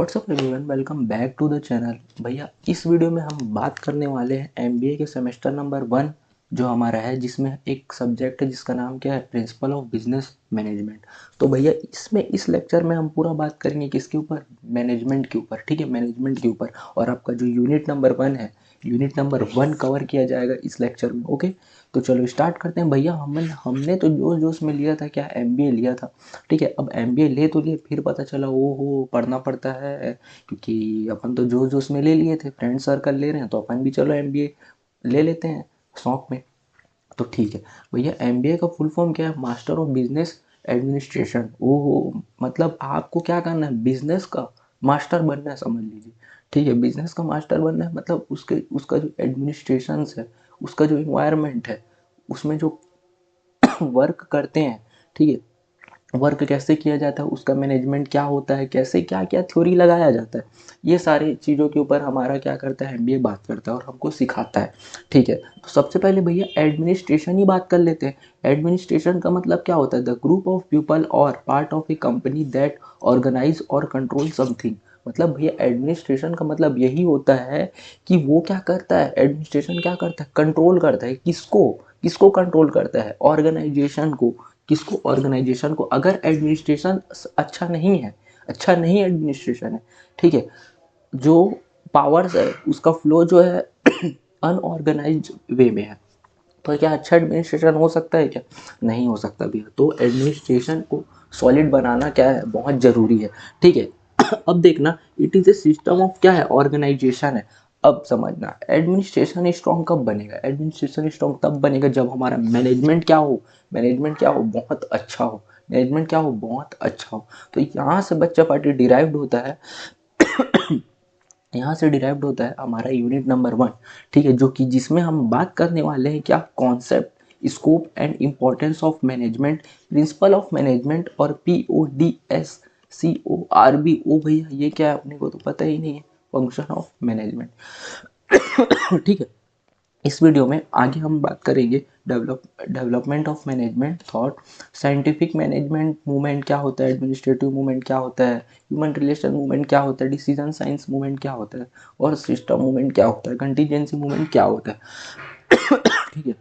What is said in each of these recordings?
WhatsApp everyone, welcome back to the channel. भैया इस video में हम बात करने वाले हैं एमबीए के सेमेस्टर नंबर 1 जो हमारा है, जिसमें एक सब्जेक्ट है जिसका नाम क्या है, प्रिंसिपल ऑफ बिजनेस मैनेजमेंट। तो भैया इसमें इस लेक्चर में हम पूरा बात करेंगे किसके ऊपर, मैनेजमेंट के ऊपर। ठीक है, मैनेजमेंट के ऊपर। और आपका जो यूनिट नंबर 1 है, यूनिट नंबर 1 कवर किया जाएगा इस लेक्चर में। ओके, तो चलो स्टार्ट करते हैं। भैया हमने तो जोश जोश में लिया था क्या, एमबीए लिया था। ठीक है, अब एमबीए ले तो लिए, फिर पता चला ओ हो पढ़ना पड़ता है, क्योंकि अपन तो जोश जोश में ले लिए थे, फ्रेंड सर्कल ले रहे हैं तो अपन भी चलो एमबीए ले लेते हैं शौक में। तो ठीक है भैया, एमबीए का फुल फॉर्म क्या है, मास्टर ऑफ बिजनेस एडमिनिस्ट्रेशन। ओहो, मतलब आपको क्या करना है, बिजनेस का मास्टर बनना है, समझ लीजिए। ठीक है, बिजनेस का मास्टर बनना है, मतलब उसका जो एडमिनिस्ट्रेशन है, उसका जो इन्वायरमेंट है, उसमें जो वर्क करते हैं, ठीक है, वर्क कैसे किया जाता है, उसका मैनेजमेंट क्या होता है, कैसे क्या क्या थ्योरी लगाया जाता है, ये सारी चीज़ों के ऊपर हमारा क्या करता है, एमबीए बात करता है और हमको सिखाता है। ठीक है, तो सबसे पहले भैया एडमिनिस्ट्रेशन ही बात कर लेते हैं। एडमिनिस्ट्रेशन का मतलब क्या होता है, the group of people or part of a company that organize or control something. मतलब भैया एडमिनिस्ट्रेशन का मतलब यही होता है कि वो क्या करता है, एडमिनिस्ट्रेशन क्या करता है, कंट्रोल करता है। किसको, किसको कंट्रोल करता है, ऑर्गेनाइजेशन को। किसको, ऑर्गेनाइजेशन को। अगर एडमिनिस्ट्रेशन अच्छा नहीं है, अच्छा नहीं एडमिनिस्ट्रेशन है, ठीक है, जो पावर्स है उसका फ्लो जो है अनऑर्गेनाइज वे में है, तो क्या अच्छा एडमिनिस्ट्रेशन हो सकता है क्या, नहीं हो सकता भैया। तो एडमिनिस्ट्रेशन को सॉलिड बनाना क्या है, बहुत ज़रूरी है। ठीक है, अब देखना, it is a system of क्या है, ऑर्गेनाइजेशन है। अब समझना, एडमिनिस्ट्रेशन स्ट्रॉन्ग कब बनेगा, एडमिनिस्ट्रेशन स्ट्रॉन्ग तब बनेगा जब हमारा मैनेजमेंट क्या हो, मैनेजमेंट क्या हो, बहुत अच्छा हो। मैनेजमेंट क्या हो, बहुत अच्छा हो। तो यहाँ से बच्चा पार्टी डिराइव्ड होता है, यहाँ से डिराइव्ड होता है हमारा यूनिट नंबर 1। ठीक है, जो कि जिसमें हम बात करने वाले हैं क्या, concept, scope and importance of management, principle of management और PODS CORB। ओ भैया ये क्या है, अपने को तो पता ही नहीं है, फंक्शन ऑफ मैनेजमेंट। ठीक है, इस वीडियो में आगे हम बात करेंगे development of management thought, scientific management movement क्या होता है, एडमिनिस्ट्रेटिव मूवमेंट क्या होता है, ह्यूमन रिलेशन मूवमेंट क्या होता है, डिसीजन साइंस मूवमेंट क्या होता है, और सिस्टम मूवमेंट क्या होता है, कंटीजेंसी मूवमेंट क्या होता है। ठीक है,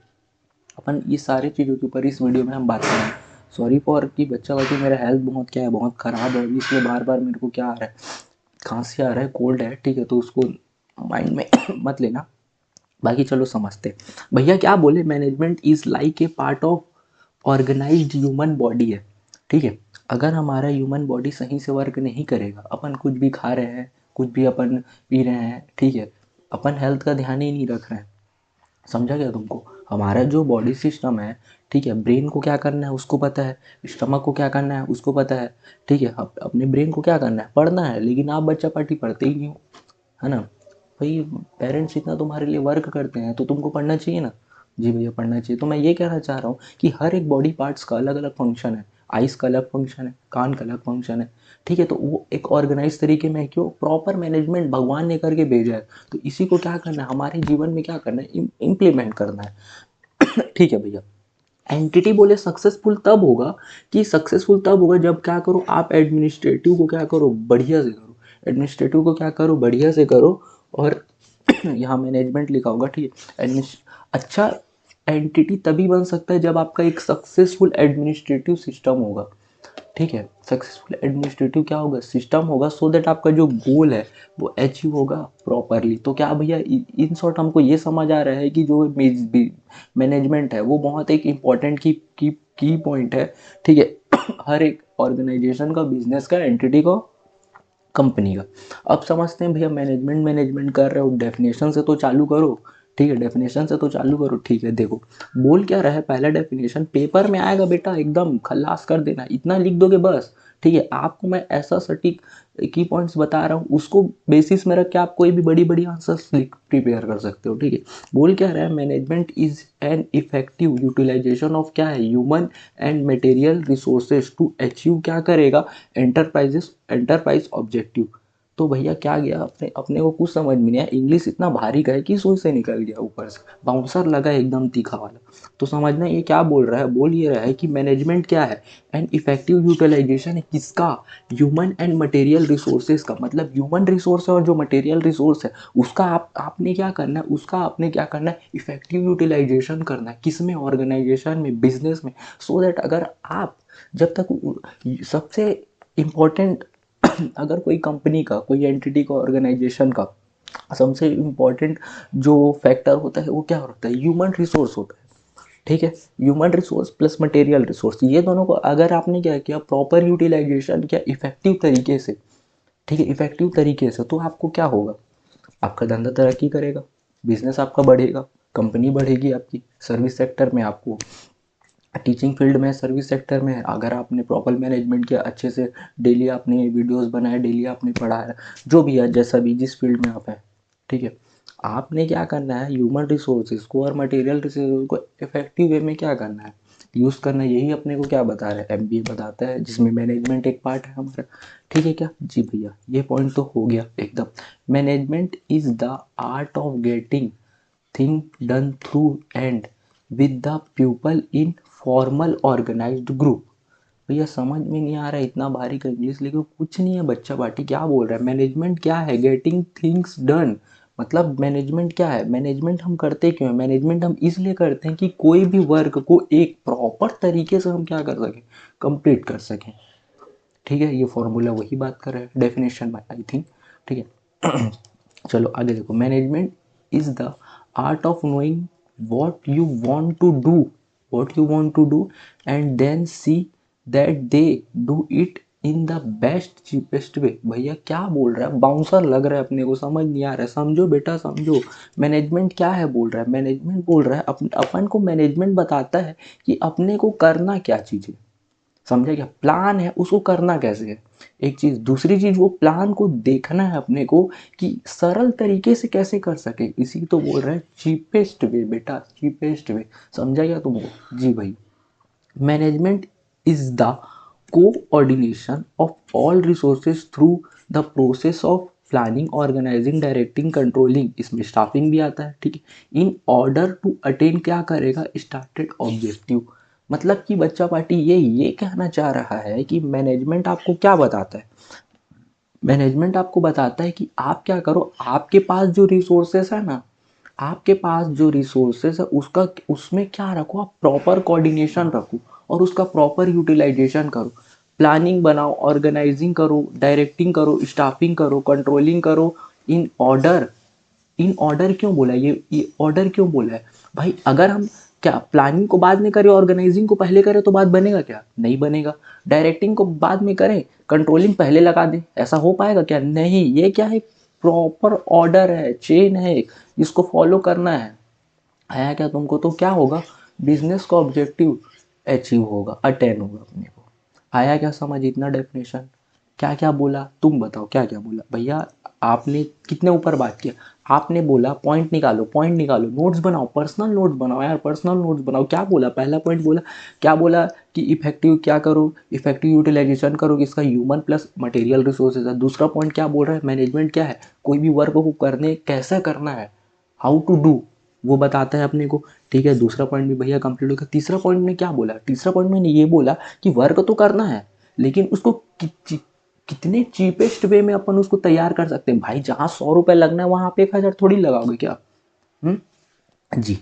अपन ये सारी चीज़ों के ऊपर इस वीडियो में हम बात करेंगे। सॉरी फॉर कि बच्चा बाकी मेरा हेल्थ बहुत क्या है, बहुत ख़राब है, इसलिए बार बार मेरे को क्या आ रहा है, खांसी आ रहा है, कोल्ड है। ठीक है, तो उसको माइंड में मत लेना। बाकी चलो समझते हैं। भैया क्या बोले, management is like a part of organized human body है। ठीक है, अगर हमारा ह्यूमन बॉडी सही से वर्क नहीं करेगा, अपन कुछ भी खा रहे हैं, कुछ भी अपन पी रहे हैं, ठीक है, अपन हेल्थ का ध्यान ही नहीं रख रहे हैं, समझा गया तुमको। हमारा जो बॉडी सिस्टम है, ठीक है, ब्रेन को क्या करना है उसको पता है, स्टमक को क्या करना है उसको पता है। ठीक है, अपने ब्रेन को क्या करना है, पढ़ना है, लेकिन आप बच्चा पार्टी पढ़ते ही नहीं हो, है ना। भाई पेरेंट्स इतना तुम्हारे लिए वर्क करते हैं तो तुमको पढ़ना चाहिए ना। जी भैया पढ़ना चाहिए। तो मैं ये कहना चाह रहा हूँ कि हर एक बॉडी पार्ट्स का अलग अलग फंक्शन है। आइस का अलग फंक्शन है, कान का अलग फंक्शन है। ठीक है, तो वो एक ऑर्गेनाइज तरीके में, क्यों, प्रॉपर मैनेजमेंट भगवान ने करके भेजा है। तो इसी को क्या करना है, हमारे जीवन में क्या करना है, इम्प्लीमेंट करना है। ठीक है भैया, एंटिटी बोले सक्सेसफुल तब होगा, कि सक्सेसफुल तब होगा जब क्या करो, आप एडमिनिस्ट्रेटिव को क्या करो, बढ़िया से करो। एडमिनिस्ट्रेटिव को क्या करो, बढ़िया से करो। और यहाँ मैनेजमेंट लिखा होगा, ठीक है, अच्छा एंटिटी तभी बन सकता है जब आपका एक सक्सेसफुल एडमिनिस्ट्रेटिव सिस्टम होगा। ठीक है, सक्सेसफुल एडमिनिस्ट्रेटिव क्या होगा, सिस्टम होगा, सो दैट आपका जो गोल है वो अचीव होगा प्रॉपरली। तो क्या भैया इन शॉर्ट हमको ये समझ आ रहा है कि जो मैनेजमेंट है वो बहुत एक इम्पॉर्टेंट की पॉइंट है। ठीक है, हर एक ऑर्गेनाइजेशन का, बिजनेस का, एंटिटी का, कंपनी का। अब समझते हैं भैया, मैनेजमेंट मैनेजमेंट कर रहे हो, डेफिनेशन से तो चालू करो। ठीक है, डेफिनेशन से तो चालू करो। ठीक है, देखो बोल क्या रहा है, पहला डेफिनेशन पेपर में आएगा बेटा, एकदम खल्लास कर देना, इतना लिख दोगे बस। ठीक है, आपको मैं ऐसा सटीक की पॉइंट्स बता रहा हूँ, उसको बेसिस में रख के आप कोई भी बड़ी बड़ी आंसर्स लिख प्रिपेयर कर सकते हो। ठीक है, बोल क्या रहा है, management is an effective utilization of क्या है, human and material resources to achieve क्या करेगा, एंटरप्राइज ऑब्जेक्टिव। तो भैया क्या गया, अपने अपने को कुछ समझ में नहीं आया, इंग्लिश इतना भारी का है कि सुई से निकल गया, ऊपर से बाउंसर लगा एकदम तीखा वाला। तो समझना ये क्या बोल रहा है, बोल ये रहा है कि मैनेजमेंट क्या है, एंड इफेक्टिव यूटिलाइजेशन है किसका, ह्यूमन एंड मटेरियल रिसोर्सेज का। मतलब ह्यूमन रिसोर्स है और जो मटेरियल रिसोर्स है उसका आपने क्या करना है, उसका आपने क्या करना है, इफेक्टिव यूटिलाइजेशन करना है। किस में, ऑर्गेनाइजेशन में, बिजनेस में। सो दैट अगर आप जब तक सबसे इम्पोर्टेंट अगर कोई कंपनी का, कोई एंटिटी का, ऑर्गेनाइजेशन का सबसे इम्पोर्टेंट जो फैक्टर होता है वो क्या होता है, ह्यूमन रिसोर्स होता है। ठीक है, human resource plus material resource, ये दोनों को अगर आपने क्या किया, प्रॉपर यूटिलाइजेशन किया इफेक्टिव तरीके से, ठीक है, इफेक्टिव तरीके से, तो आपको क्या होगा, आपका धंधा तरक्की करेगा, बिजनेस आपका बढ़ेगा, कंपनी बढ़ेगी आपकी, सर्विस सेक्टर में आपको, टीचिंग फील्ड में, सर्विस सेक्टर में अगर आपने प्रॉपर मैनेजमेंट किया अच्छे से, डेली आपने वीडियोस बनाए, डेली आपने पढ़ाया, जो भी है, जैसा भी जिस फील्ड में आप हैं, ठीक है, आपने क्या करना है, ह्यूमन रिसोर्सेज को और मटेरियल रिसोर्स को इफेक्टिव वे में क्या करना है, यूज़ करना है। यही अपने को क्या बता रहा है, एमबीए बताता है, जिसमें मैनेजमेंट एक पार्ट है हमारा। ठीक है क्या जी भैया, ये पॉइंट तो हो गया एकदम। Management is the art of getting thing done through and with the people in formal organized group. भैया समझ में नहीं आ रहा है, इतना भारी का इंग्लिश लिखो, कुछ नहीं है बच्चा पार्टी, क्या बोल रहा है, मैनेजमेंट क्या है, गेटिंग थिंग्स डन। मतलब मैनेजमेंट क्या है, मैनेजमेंट हम करते क्यों है, मैनेजमेंट हम इसलिए करते हैं कि कोई भी वर्क को एक प्रॉपर तरीके से हम क्या कर सकें, कंप्लीट कर सकें। ठीक है, ये फॉर्मूला वही बात कर रहा है, डेफिनेशन में आई थिंक। ठीक है चलो आगे देखो, management is the art of knowing what you want to do, what you want to do, and then see that they do it in the best cheapest way। भैया क्या बोल रहा है, बाउंसर लग रहा है अपने को, समझ नहीं आ रहा है, समझो बेटा समझो। मैनेजमेंट क्या है बोल रहा है, मैनेजमेंट बोल रहा है अपन को मैनेजमेंट बताता है कि अपने को करना क्या चीज़ है, समझा क्या, प्लान है उसको करना कैसे है, एक चीज, दूसरी चीज वो प्लान को देखना है अपने को कि सरल तरीके से कैसे कर सके, इसी तो बोल रहे हैं चीपेस्ट वे बेटा, चीपेस्ट वे। समझा क्या तुमको जी भाई। Management is the coordination of all resources through the process of planning, organizing, directing, controlling, इसमें स्टाफिंग भी आता है। ठीक है, इन ऑर्डर टू अटेन क्या करेगा, स्टार्टेड ऑब्जेक्टिव। मतलब कि बच्चा पार्टी ये कहना चाह रहा है कि मैनेजमेंट आपको क्या बताता है, मैनेजमेंट आपको बताता है कि आप क्या करो, आपके पास जो रिसोर्सेस है ना, आपके पास जो रिसोर्सेस है उसका, उसमें क्या रखो, आप प्रॉपर कोऑर्डिनेशन रखो और उसका प्रॉपर यूटिलाइजेशन करो, प्लानिंग बनाओ, ऑर्गेनाइजिंग करो, डायरेक्टिंग करो, स्टाफिंग करो, कंट्रोलिंग करो, इन ऑर्डर। इन ऑर्डर क्यों बोला है, ये ऑर्डर क्यों बोला है भाई, अगर हम क्या प्लानिंग को बाद में करें, ऑर्गेनाइजिंग को पहले करें तो बात बनेगा क्या, नहीं बनेगा। डायरेक्टिंग को बाद में करें, कंट्रोलिंग पहले लगा दें, ऐसा हो पाएगा क्या, नहीं। ये क्या है, प्रॉपर ऑर्डर है, चेन है एक, इसको फॉलो करना है। आया क्या तुमको, तो क्या होगा, बिजनेस का ऑब्जेक्टिव अचीव होगा, अटेन होगा अपने को। आया क्या समझ, इतना डेफिनेशन, क्या क्या बोला तुम बताओ, क्या क्या बोला भैया। आपने कितने ऊपर बात किया, आपने बोला पॉइंट निकालो, पॉइंट निकालो, नोट्स बनाओ, पर्सनल नोट्स बनाओ यार, पर्सनल नोट्स बनाओ। क्या बोला, पहला पॉइंट बोला, क्या बोला कि इफेक्टिव क्या करो, इफेक्टिव यूटिलाइजेशन करो, किसका, ह्यूमन प्लस मटेरियल रिसोर्सेज है। दूसरा पॉइंट क्या बोल रहा है, मैनेजमेंट क्या है, कोई भी वर्क को करने कैसे करना है, हाउ टू डू, वो बताता है अपने को। ठीक है, दूसरा पॉइंट भी भैया कंप्लीट हो गया। तीसरा पॉइंट में क्या बोला, तीसरा पॉइंट में ये बोला कि वर्क तो करना है, लेकिन उसको कितने चीपेस्ट वे में अपन उसको तैयार कर सकते हैं। भाई जहाँ 100 रुपये लगना है वहां आप 1,000 थोड़ी लगाओगे क्या। जी।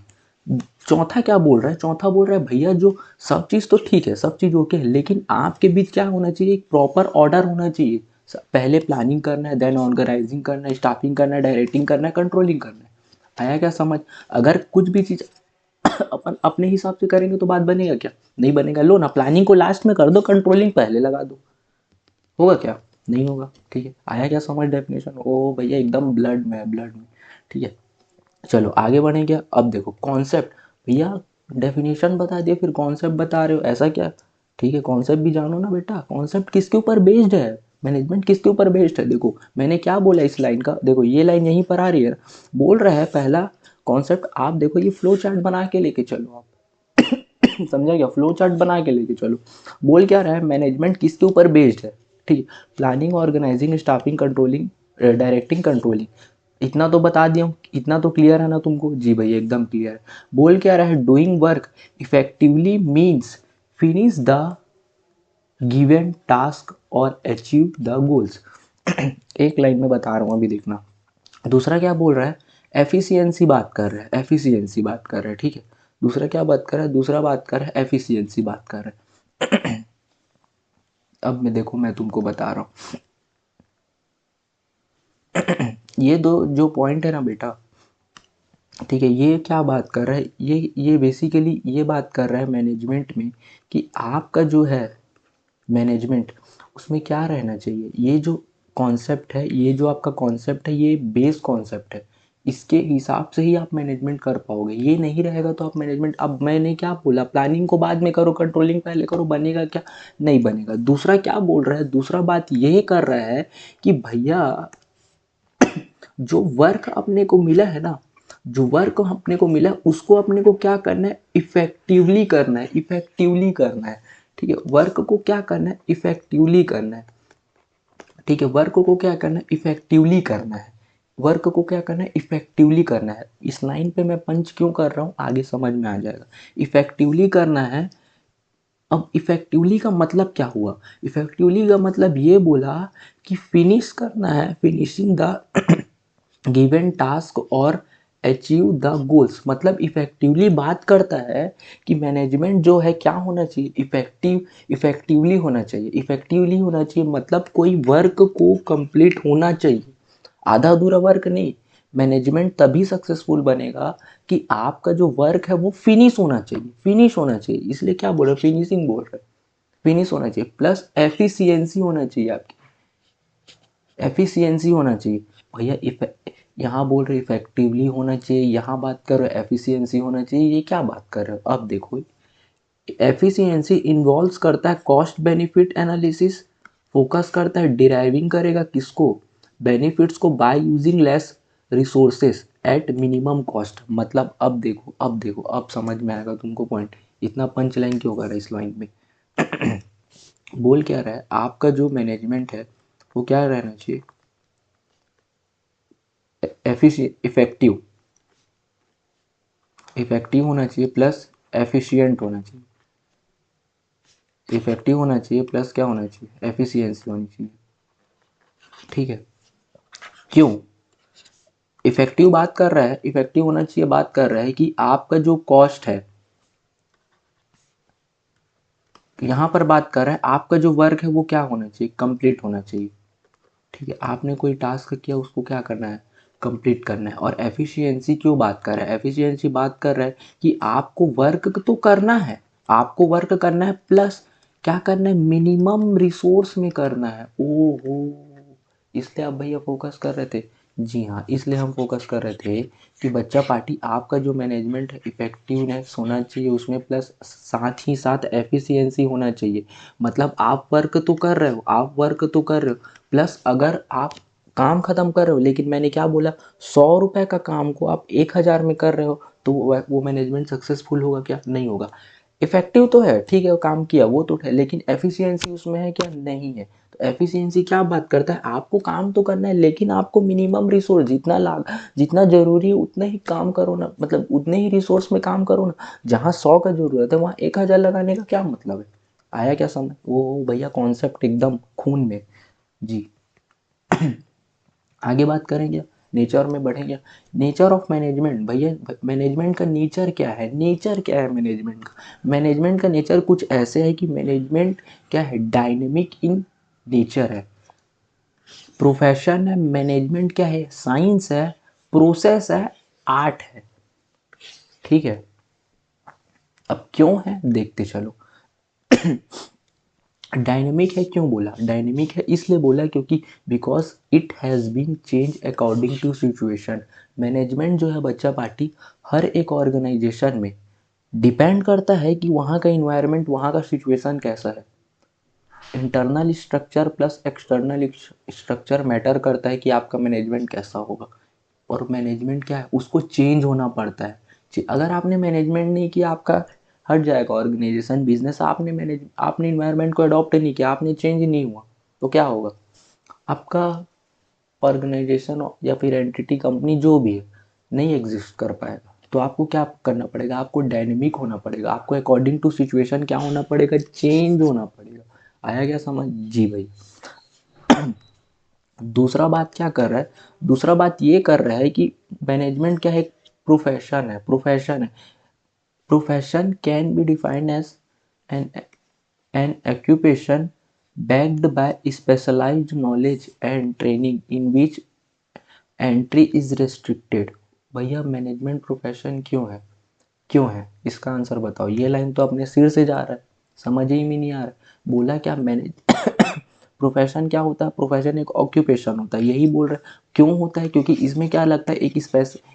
चौथा क्या बोल रहा है, चौथा बोल रहा है भैया जो सब चीज़ तो ठीक है, सब चीज़ ओके है, लेकिन आपके बीच क्या होना चाहिए, एक प्रॉपर ऑर्डर होना चाहिए। पहले प्लानिंग करना है, देन ऑर्गेनाइजिंग करना है, स्टाफिंग करना है, डायरेक्टिंग करना है, कंट्रोलिंग करना है। आया क्या समझ। अगर कुछ भी चीज़ अपन अपने हिसाब से करेंगे तो बात बनेगा क्या, नहीं बनेगा। लो ना, प्लानिंग को लास्ट में कर दो, कंट्रोलिंग पहले लगा दो, होगा क्या, नहीं होगा। ठीक है, आया क्या समझ डेफिनेशन, ओ भैया एकदम ब्लड में है, ब्लड में। ठीक है, चलो आगे बढ़ेंगे। अब देखो कॉन्सेप्ट, भैया डेफिनेशन बता दिया फिर कॉन्सेप्ट बता रहे हो, ऐसा क्या। ठीक है, कॉन्सेप्ट भी जानो ना बेटा, कॉन्सेप्ट किसके ऊपर बेस्ड है, मैनेजमेंट किसके ऊपर बेस्ड है। देखो मैंने क्या बोला इस लाइन का, देखो ये लाइन यहीं पर आ रही है, बोल रहा है पहला कॉन्सेप्ट, आप देखो ये फ्लो चार्ट बना के लेके चलो आप समझा क्या, फ्लो चार्ट बना के लेके चलो। बोल क्या रहा है, मैनेजमेंट किसके ऊपर बेस्ड है, ठीक है, planning, organizing, staffing, controlling, directing controlling. इतना तो बता दिया हूँ, इतना तो क्लियर है ना तुमको? जी भैया एकदम क्लियर है। बोल क्या रहा है? Doing work effectively means finish the given task और अचीव द गोल्स। एक लाइन में बता रहा हूँ, अभी देखना। दूसरा क्या बोल रहा है? एफिशिएंसी बात कर रहा है, एफिशिएंसी बात कर रहा है, ठीक है। दूसरा क्या बात कर रहा है? दूसरा बात कर रहा है एफिशिएंसी बात कर रहा है। अब मैं देखो, मैं तुमको बता रहा हूँ, ये दो जो पॉइंट है ना बेटा, ठीक है, ये क्या बात कर रहा है? ये बेसिकली ये बात कर रहा है मैनेजमेंट में कि आपका जो है मैनेजमेंट, उसमें क्या रहना चाहिए। ये जो कॉन्सेप्ट है, ये जो आपका कॉन्सेप्ट है, ये बेस कॉन्सेप्ट है। इसके हिसाब से ही आप मैनेजमेंट कर पाओगे। ये नहीं रहेगा तो आप मैनेजमेंट, अब मैंने क्या बोला, प्लानिंग को बाद में करो, कंट्रोलिंग पहले करो, बनेगा क्या? नहीं बनेगा। दूसरा क्या बोल रहा है? दूसरा बात यही कर रहा है कि भैया जो वर्क अपने को मिला है ना, जो वर्क अपने को मिला है उसको अपने को क्या करना है? इफेक्टिवली करना है, इफेक्टिवली करना है, ठीक है। वर्क को क्या करना है? इफेक्टिवली करना है, ठीक है। वर्क को क्या करना है? इफेक्टिवली करना है। वर्क को क्या करना है? इफेक्टिवली करना है। इस लाइन पे मैं पंच क्यों कर रहा हूँ, आगे समझ में आ जाएगा। इफेक्टिवली करना है। अब इफेक्टिवली का मतलब क्या हुआ? इफेक्टिवली का मतलब ये बोला कि फिनिश करना है, फिनिशिंग द गिवन टास्क और अचीव द गोल्स। मतलब इफेक्टिवली बात करता है कि मैनेजमेंट जो है क्या होना चाहिए? इफेक्टिवली होना चाहिए। इफेक्टिवली होना चाहिए मतलब कोई वर्क को कंप्लीट होना चाहिए, आधा अधूरा वर्क नहीं। मैनेजमेंट तभी सक्सेसफुल बनेगा कि आपका जो वर्क है वो फिनिश होना चाहिए, फिनिश होना चाहिए। इसलिए क्या बोल रहे? फिनिशिंग बोल रहे, फिनिश होना चाहिए, प्लस एफिशिएंसी होना चाहिए आपकी, एफिशिएंसी होना चाहिए। भैया यहाँ बोल रहे इफेक्टिवली होना चाहिए, यहाँ बात कर रहे हो एफिशिएंसी होना चाहिए, ये क्या बात कर रहे हो? अब देखो, एफिशिएंसी इन्वॉल्व करता है कॉस्ट बेनिफिट एनालिसिस, फोकस करता है डिराइविंग करेगा किसको? बेनिफिट्स को, by using less resources at minimum cost. मतलब अब देखो, अब देखो, अब समझ में आएगा तुमको पॉइंट। इतना पंच लाइन क्यों कर रहा है इस लाइन में? बोल क्या रहा है? आपका जो मैनेजमेंट है वो क्या रहना चाहिए? इफेक्टिव, इफेक्टिव होना चाहिए, प्लस एफिशिएंट होना चाहिए। इफेक्टिव होना चाहिए प्लस क्या होना चाहिए? एफिशिएंसी होनी चाहिए, ठीक है। क्यों इफेक्टिव बात कर रहा है? इफेक्टिव होना चाहिए बात कर रहा है कि आपका जो कॉस्ट है, यहाँ पर बात कर रहा है आपका जो वर्क है वो क्या होना चाहिए? कंप्लीट होना चाहिए, ठीक है। आपने कोई टास्क किया, उसको क्या करना है? कंप्लीट करना है। और एफिशिएंसी क्यों बात कर रहा है? एफिशिएंसी बात कर रहा है कि आपको वर्क तो करना है, आपको वर्क करना है, प्लस क्या करना है? मिनिमम रिसोर्स में करना है। ओहो, इसलिए आप भैया फोकस कर रहे थे। जी हाँ, इसलिए हम फोकस कर रहे थे कि बच्चा पार्टी आपका जो मैनेजमेंट है इफेक्टिवनेस होना चाहिए उसमें, प्लस साथ ही साथ एफिशिएंसी होना चाहिए। मतलब आप वर्क तो कर रहे हो, आप वर्क तो कर रहे हो, प्लस अगर आप काम खत्म कर रहे हो, लेकिन मैंने क्या बोला, 100 रुपए का काम को आप 1000 में कर रहे हो, तो वो मैनेजमेंट सक्सेसफुल होगा क्या? नहीं होगा। इफेक्टिव तो है, ठीक है, वो काम किया वो तो है, लेकिन एफिशिएंसी उसमें है क्या? नहीं है। तो एफिशिएंसी क्या बात करता है? आपको काम तो करना है, लेकिन आपको मिनिमम रिसोर्स, जितना लाग, जितना जरूरी है उतना ही काम करो ना, मतलब उतने ही रिसोर्स में काम करो ना। जहाँ 100 का जरूरत है वहाँ 1000 लगाने का क्या मतलब है? आया क्या समझ? वो भैया कॉन्सेप्ट एकदम खून में। जी, आगे बात करेंगे, नेचर में बढ़ेंगे। नेचर ऑफ मैनेजमेंट, भैया मैनेजमेंट का नेचर क्या है? नेचर क्या है मैनेजमेंट का? मैनेजमेंट का नेचर कुछ ऐसे है कि मैनेजमेंट क्या है? डायनेमिक इन नेचर है, प्रोफेशन है। मैनेजमेंट क्या है? साइंस है, प्रोसेस है, आर्ट है, ठीक है। अब क्यों है देखते चलो। डायनेमिक है क्यों बोला? डायनेमिक है इसलिए बोला क्योंकि because it has been change according to situation. Management जो है बच्चा पार्टी, हर एक ऑर्गेनाइजेशन में डिपेंड करता है कि वहाँ का इन्वायरमेंट, वहाँ का सिचुएशन कैसा है। Internal structure plus external structure matter करता है कि आपका मैनेजमेंट कैसा होगा। और मैनेजमेंट क्या है? उसको चेंज होना पड़ता है। अगर आपने मैनेजमेंट नहीं किया, आपका हट जाएगा ऑर्गेनाइजेशन, बिजनेस। आपने इन्वायरमेंट को अडॉप्ट नहीं किया, आपने चेंज नहीं हुआ, तो क्या होगा आपका? ऑर्गेनाइजेशन या फिर एंटिटी, कंपनी जो भी है, नहीं एग्जिस्ट कर पाएगा। तो आपको क्या करना पड़ेगा, आपको डायनेमिक होना पड़ेगा, आपको अकॉर्डिंग टू सिचुएशन क्या होना पड़ेगा, चेंज होना पड़ेगा। आया क्या समझ? जी भाई। दूसरा बात क्या कर रहा है, दूसरा बात ये कर रहा है कि मैनेजमेंट क्या है, एक प्रोफेशन है, प्रोफेशन है। Profession can be defined as an an occupation backed by specialized knowledge and training in which entry is restricted। भैया मैनेजमेंट प्रोफेशन क्यों है, क्यों है, इसका आंसर बताओ। ये लाइन तो अपने सिर से जा रहा है, समझ ही में नहीं आ रहा। बोला क्या मैनेज प्रोफेशन क्या होता है, प्रोफेशन एक ऑक्यूपेशन होता है, यही बोल रहे हैं। क्यों होता है, क्योंकि इसमें क्या लगता है, एक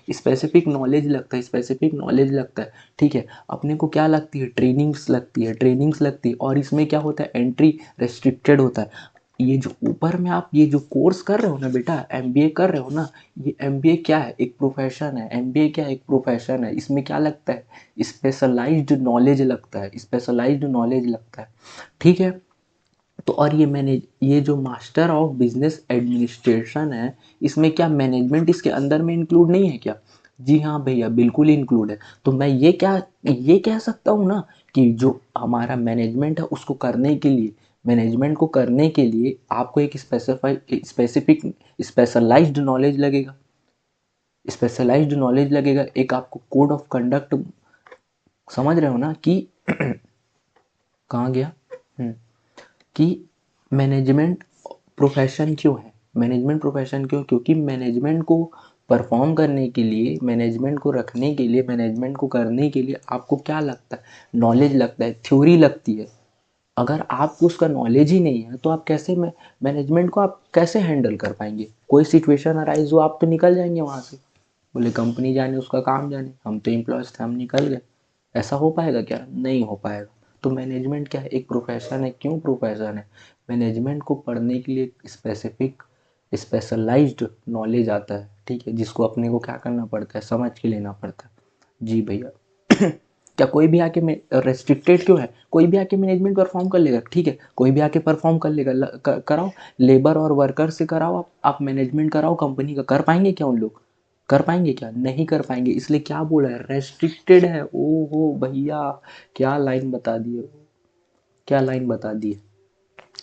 स्पेसिफिक नॉलेज लगता है, स्पेसिफिक नॉलेज लगता है। ठीक है, अपने को क्या लगती है, ट्रेनिंग्स लगती है, ट्रेनिंग्स लगती है। और इसमें क्या होता है, एंट्री रेस्ट्रिक्टेड होता है। ये जो ऊपर में आप ये जो कोर्स कर रहे हो ना बेटा, एमबीए कर रहे हो ना, ये एमबीए क्या है, एक प्रोफेशन है। एमबीए क्या है, एक प्रोफेशन है। इसमें क्या लगता है, स्पेशलाइज्ड नॉलेज लगता है, स्पेशलाइज्ड नॉलेज लगता है। ठीक है। तो और ये मैनेज, ये जो मास्टर ऑफ बिजनेस एडमिनिस्ट्रेशन है, इसमें क्या मैनेजमेंट इसके अंदर में इंक्लूड नहीं है क्या? जी हाँ भैया, बिल्कुल इंक्लूड है। तो मैं ये कह सकता हूँ ना कि जो हमारा मैनेजमेंट है उसको करने के लिए, मैनेजमेंट को करने के लिए आपको एक स्पेसिफिक स्पेशलाइज्ड नॉलेज लगेगा, स्पेशलाइज्ड नॉलेज लगेगा। एक आपको कोड ऑफ कंडक्ट, समझ रहे हो ना कि कहाँ गया, कि मैनेजमेंट प्रोफेशन क्यों है, मैनेजमेंट प्रोफेशन क्यों, क्योंकि मैनेजमेंट को परफॉर्म करने के लिए, मैनेजमेंट को रखने के लिए, मैनेजमेंट को करने के लिए आपको क्या लगता है, नॉलेज लगता है, थ्योरी लगती है। अगर आपको उसका नॉलेज ही नहीं है तो आप कैसे मैनेजमेंट को आप कैसे हैंडल कर पाएंगे? कोई सिचुएशन अराइज हो, आप तो निकल जाएंगे वहाँ से, बोले कंपनी जाने उसका काम जाने, हम तो एम्प्लॉयज़ थे, हम निकल गए। ऐसा हो पाएगा क्या? नहीं हो पाएगा। तो मैनेजमेंट क्या है, एक प्रोफेशन है। क्यों प्रोफेशन है? मैनेजमेंट को पढ़ने के लिए स्पेसिफिक स्पेशलाइज्ड नॉलेज आता है, ठीक है, जिसको अपने को क्या करना पड़ता है, समझ के लेना पड़ता है। जी भैया। क्या कोई भी आके रेस्ट्रिक्टेड क्यों है, कोई भी आके मैनेजमेंट परफॉर्म कर लेगा, ठीक है, कोई भी आके परफॉर्म कर लेगा, कराओ, लेबर और वर्कर से कराओ, आप मैनेजमेंट कराओ कंपनी का, कर पाएंगे क्या उन लोग? कर पाएंगे क्या? नहीं कर पाएंगे। इसलिए क्या बोला है, रेस्ट्रिक्टेड है। ओ हो भैया, क्या लाइन बता दिए, क्या लाइन बता दी।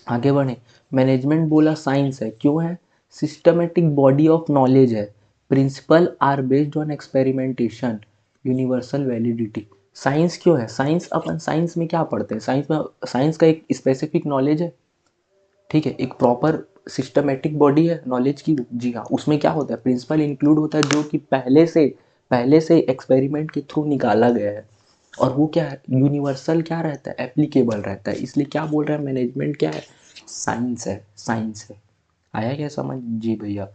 आगे बढ़े। मैनेजमेंट बोला साइंस है, क्यों है, सिस्टमेटिक बॉडी ऑफ नॉलेज है, principle are based on experimentation, universal validity. Science क्यों है, साइंस, अपन साइंस में क्या पढ़ते हैं, साइंस में, साइंस का एक स्पेसिफिक नॉलेज है, ठीक है, एक प्रॉपर सिस्टमेटिक बॉडी है नॉलेज की। जी हाँ, उसमें क्या होता है, प्रिंसिपल इंक्लूड होता है जो कि पहले से एक्सपेरिमेंट के थ्रू निकाला गया है। और वो क्या है, यूनिवर्सल क्या रहता है, एप्लीकेबल रहता है। इसलिए क्या बोल रहा है, मैनेजमेंट क्या है, साइंस है, साइंस है। आया क्या समझ? जी भैया।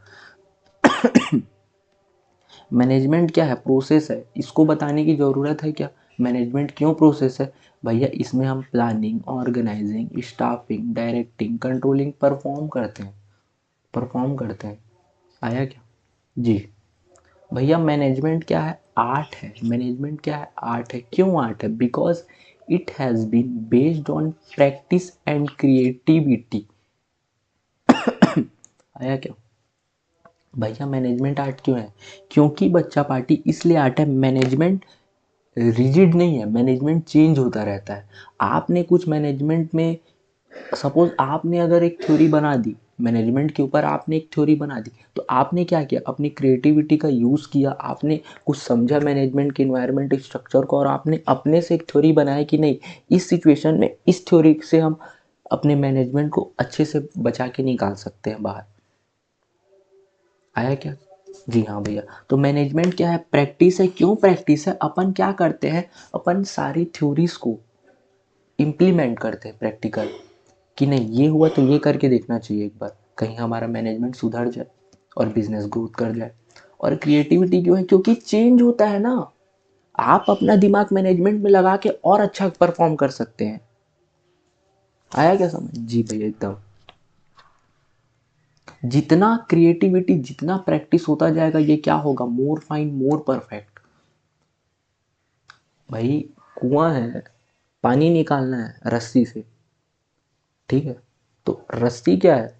मैनेजमेंट क्या है, प्रोसेस है, इसको बताने की ज़रूरत है क्या, मैनेजमेंट क्यों प्रोसेस है? भैया इसमें हम planning, organizing, staffing, directing, controlling perform करते हैं, परफॉर्म करते हैं। आया क्या? जी भैया। मैनेजमेंट क्या है, आर्ट है। मैनेजमेंट क्या है, आर्ट है। क्यों आर्ट है? Because it has been based on practice and creativity. आया क्या भैया? मैनेजमेंट आर्ट क्यों है? क्योंकि बच्चा पार्टी इसलिए आर्ट है, मैनेजमेंट रिजिड नहीं है, मैनेजमेंट चेंज होता रहता है। आपने कुछ मैनेजमेंट में, सपोज आपने अगर एक थ्योरी बना दी मैनेजमेंट के ऊपर, आपने एक थ्योरी बना दी, तो आपने क्या किया, अपनी क्रिएटिविटी का यूज़ किया, आपने कुछ समझा मैनेजमेंट के इन्वायरमेंट स्ट्रक्चर को, और आपने अपने से एक थ्योरी बनाया कि नहीं, इस सिचुएशन में इस थ्योरी से हम अपने मैनेजमेंट को अच्छे से बचा के निकाल सकते हैं बाहर। आया क्या? जी हाँ भैया। तो मैनेजमेंट क्या है, प्रैक्टिस है। क्यों प्रैक्टिस है? अपन क्या करते हैं, अपन सारी थ्योरीज को इम्प्लीमेंट करते हैं प्रैक्टिकल, कि नहीं ये हुआ तो ये करके देखना चाहिए एक बार, कहीं हमारा मैनेजमेंट सुधर जाए और बिजनेस ग्रोथ कर जाए। और क्रिएटिविटी क्यों है? क्योंकि चेंज होता है ना, आप अपना दिमाग मैनेजमेंट में लगा के और अच्छा परफॉर्म कर सकते हैं। आया क्या समझ? जी भैया एकदम। जितना क्रिएटिविटी, जितना प्रैक्टिस होता जाएगा, ये क्या होगा, मोर फाइन, मोर परफेक्ट। भाई कुआं है, पानी निकालना है रस्सी से, ठीक है, तो रस्सी क्या है,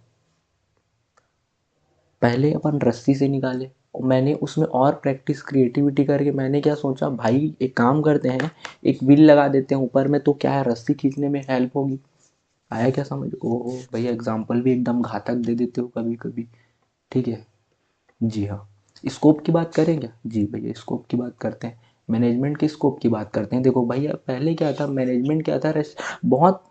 पहले अपन रस्सी से निकाले, और मैंने उसमें और प्रैक्टिस क्रिएटिविटी करके मैंने क्या सोचा, भाई एक काम करते हैं, एक व्हील लगा देते हैं ऊपर में, तो क्या है रस्सी खींचने में हेल्प होगी। आया क्या समझ? ओहो भैया एग्जाम्पल भी एकदम घातक दे देते हो कभी कभी। ठीक है, जी हाँ। स्कोप की बात करें क्या? जी भैया स्कोप की बात करते हैं, मैनेजमेंट के स्कोप की बात करते हैं। देखो भैया पहले क्या था, मैनेजमेंट क्या था, बहुत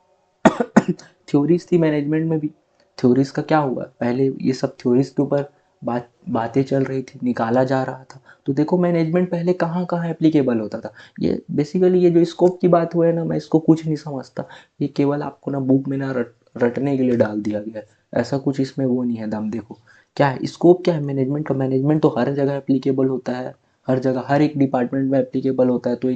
थ्योरीज थी मैनेजमेंट में भी। थ्योरीज का क्या हुआ, पहले ये सब थ्योरीज के ऊपर बातें चल रही थी, निकाला जा रहा था। तो देखो मैनेजमेंट पहले कहाँ कहाँ एप्लीकेबल होता था। ये बेसिकली ये जो स्कोप की बात हुआ है ना, मैं इसको कुछ नहीं समझता। ये केवल आपको ना बुक में ना रटने के लिए डाल दिया गया है। ऐसा कुछ इसमें वो नहीं है दम। देखो क्या है स्कोप, क्या है मैनेजमेंट का, मैनेजमेंट तो हर जगह एप्लीकेबल होता है, हर जगह हर एक डिपार्टमेंट में एप्लीकेबल होता है। तो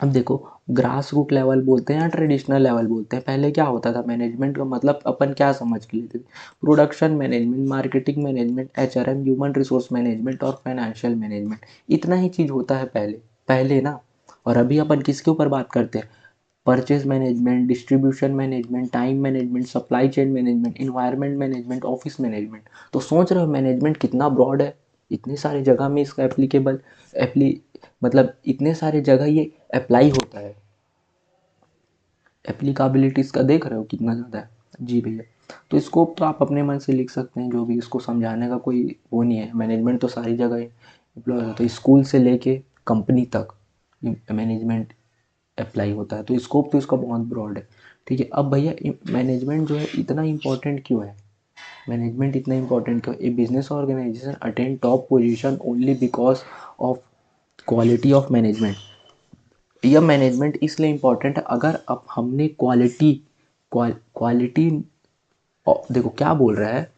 अब देखो, ग्रास रूट लेवल बोलते हैं या ट्रेडिशनल लेवल बोलते हैं, पहले क्या होता था मैनेजमेंट का मतलब अपन क्या समझ के लेते थे, production management, marketing management, HRM, human resource management और फाइनेंशियल मैनेजमेंट, इतना ही चीज़ होता है पहले पहले ना। और अभी अपन किसके ऊपर बात करते हैं, purchase management, distribution management, time management, supply chain management, environment management, office management. तो सोच रहे हो मैनेजमेंट कितना ब्रॉड है, इतनी सारी जगह में इसका एप्लीकेबल एप्ली मतलब इतने सारे जगह ये अप्लाई होता है। एप्लीकेबिलिटीज़ का देख रहे हो कितना ज़्यादा है। जी भैया, तो स्कोप तो आप अपने मन से लिख सकते हैं, जो भी, इसको समझाने का कोई वो नहीं है। मैनेजमेंट तो सारी जगह एम्प्लॉय होता है, स्कूल से लेके कंपनी तक मैनेजमेंट अप्लाई होता है। तो स्कोप तो इसका बहुत ब्रॉड है। ठीक है, अब भैया मैनेजमेंट जो है इतना इंपॉर्टेंट क्यों है, मैनेजमेंट इतना इंपॉर्टेंट क्यों? A business organisation attain top position only because of quality of management. यह मैनेजमेंट इसलिए इम्पोर्टेंट है, अगर अब हमने क्वालिटी देखो क्या बोल रहा है,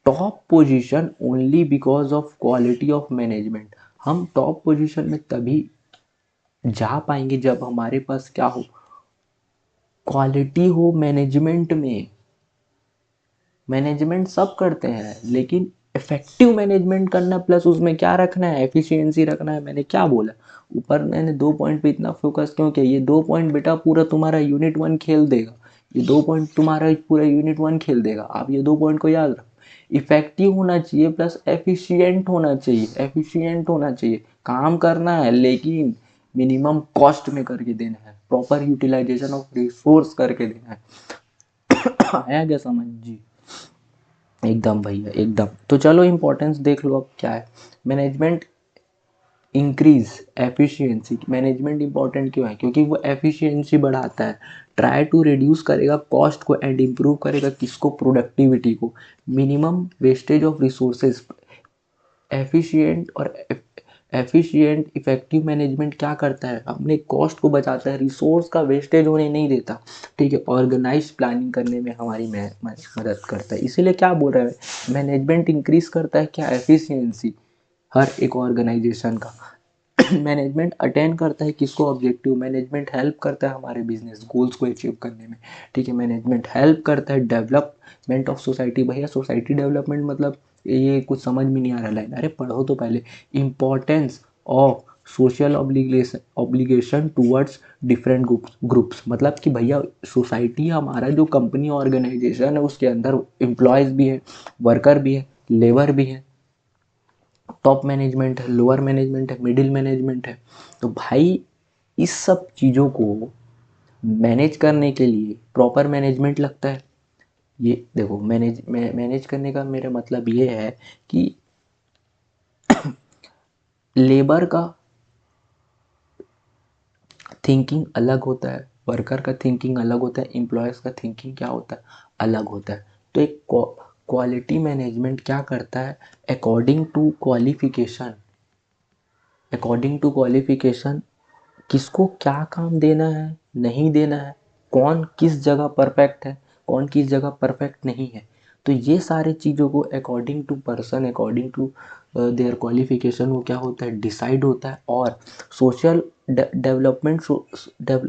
top position only because of quality of management. हम टॉप पोजीशन में तभी जा पाएंगे जब हमारे पास क्या हो, क्वालिटी हो मैनेजमेंट में। मैनेजमेंट सब करते हैं, लेकिन इफेक्टिव मैनेजमेंट करना, प्लस उसमें क्या रखना है, एफिशिएंसी रखना है। मैंने क्या बोला ऊपर, मैंने 2 पॉइंट पे इतना फोकस क्यों किया, ये 2 पॉइंट बेटा पूरा तुम्हारा यूनिट 1 खेल देगा। ये 2 पॉइंट तुम्हारा पूरा यूनिट 1 खेल देगा, आप ये 2 पॉइंट को याद रखो। इफेक्टिव होना चाहिए प्लस एफिशिएंट होना चाहिए, एफिशिएंट होना चाहिए, काम करना है लेकिन मिनिमम कॉस्ट में करके देना है, प्रॉपर यूटिलाइजेशन ऑफ रिसोर्स करके देना है। आया क्या समझ? जी एकदम भैया एकदम। तो चलो इम्पोर्टेंस देख लो अब क्या है, management increase efficiency. Management important क्यों है, क्योंकि वो एफिशिएंसी बढ़ाता है, ट्राई टू रिड्यूस करेगा कॉस्ट को एंड इम्प्रूव करेगा किसको, प्रोडक्टिविटी को, minimum wastage of resources. Efficient और एफिशिएंट इफेक्टिव मैनेजमेंट क्या करता है, अपने कॉस्ट को बचाता है, रिसोर्स का वेस्टेज होने नहीं देता। ठीक है, ऑर्गेनाइज प्लानिंग करने में हमारी मदद करता है। इसीलिए क्या बोल रहा है, मैनेजमेंट इंक्रीज करता है क्या, एफिशिएंसी हर एक ऑर्गेनाइजेशन का। मैनेजमेंट अटेन करता है किसको, ऑब्जेक्टिव। मैनेजमेंट हेल्प करता है हमारे बिजनेस गोल्स को अचीव करने में। ठीक है, मैनेजमेंट हेल्प करता है डेवलपमेंट ऑफ सोसाइटी। भैया सोसाइटी डेवलपमेंट मतलब ये कुछ समझ में नहीं आ रहा लाइन, अरे पढ़ो तो पहले। Importance of social obligation towards different groups, मतलब कि भैया सोसाइटी हमारा जो कंपनी ऑर्गेनाइजेशन है उसके अंदर एम्प्लॉयज़ भी है, वर्कर भी है, लेबर भी है, टॉप मैनेजमेंट है, लोअर मैनेजमेंट है, मिडिल मैनेजमेंट है। तो भाई इस सब चीज़ों को मैनेज करने के लिए प्रॉपर मैनेजमेंट लगता है। ये देखो मैनेज करने का मेरा मतलब ये है कि लेबर का थिंकिंग अलग होता है, वर्कर का थिंकिंग अलग होता है, एम्प्लॉयज़ का थिंकिंग क्या होता है, अलग होता है। तो एक क्वालिटी मैनेजमेंट क्या करता है, according to qualification, according to qualification किसको क्या काम देना है, नहीं देना है, कौन किस जगह परफेक्ट है, कौन किस जगह परफेक्ट नहीं है। तो ये सारे चीज़ों को according to person, according to their qualification वो क्या होता है, डिसाइड होता है। और सोशल डेवलपमेंट,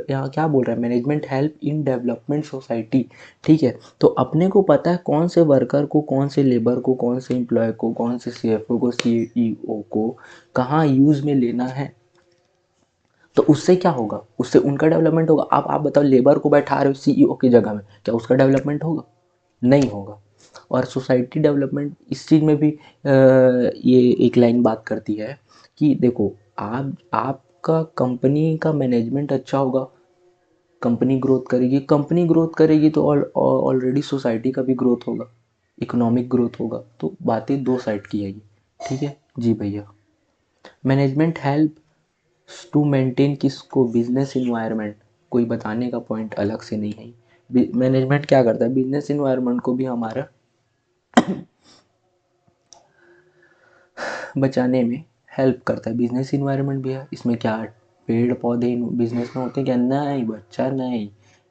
यहाँ क्या बोल रहा है, management help in development society. ठीक है, तो अपने को पता है कौन से वर्कर को, कौन से लेबर को, कौन से एम्प्लॉय को, कौन से सीएफओ को, सीईओ को कहाँ यूज़ में लेना है। तो उससे क्या होगा, उससे उनका डेवलपमेंट होगा। आप बताओ, लेबर को बैठा रहे हो सीईओ की जगह में, क्या उसका डेवलपमेंट होगा? नहीं होगा। और सोसाइटी डेवलपमेंट इस चीज़ में भी ये एक लाइन बात करती है कि देखो, आपका कंपनी का मैनेजमेंट अच्छा होगा, कंपनी ग्रोथ करेगी तो ऑलरेडी सोसाइटी का भी ग्रोथ होगा, इकोनॉमिक ग्रोथ होगा। तो बातें दो साइड की है ये। ठीक है जी भैया। मैनेजमेंट हेल्प टू मेंटेन किसको, बिजनेस इन्वायरमेंट, कोई बताने का पॉइंट अलग से नहीं है। मैनेजमेंट क्या करता है, बिजनेस इन्वायरमेंट को भी हमारा बचाने में हेल्प करता है। बिजनेस इन्वायरमेंट भी है इसमें, क्या पेड़ पौधे बिजनेस में होते हैं क्या, नहीं बच्चा नहीं।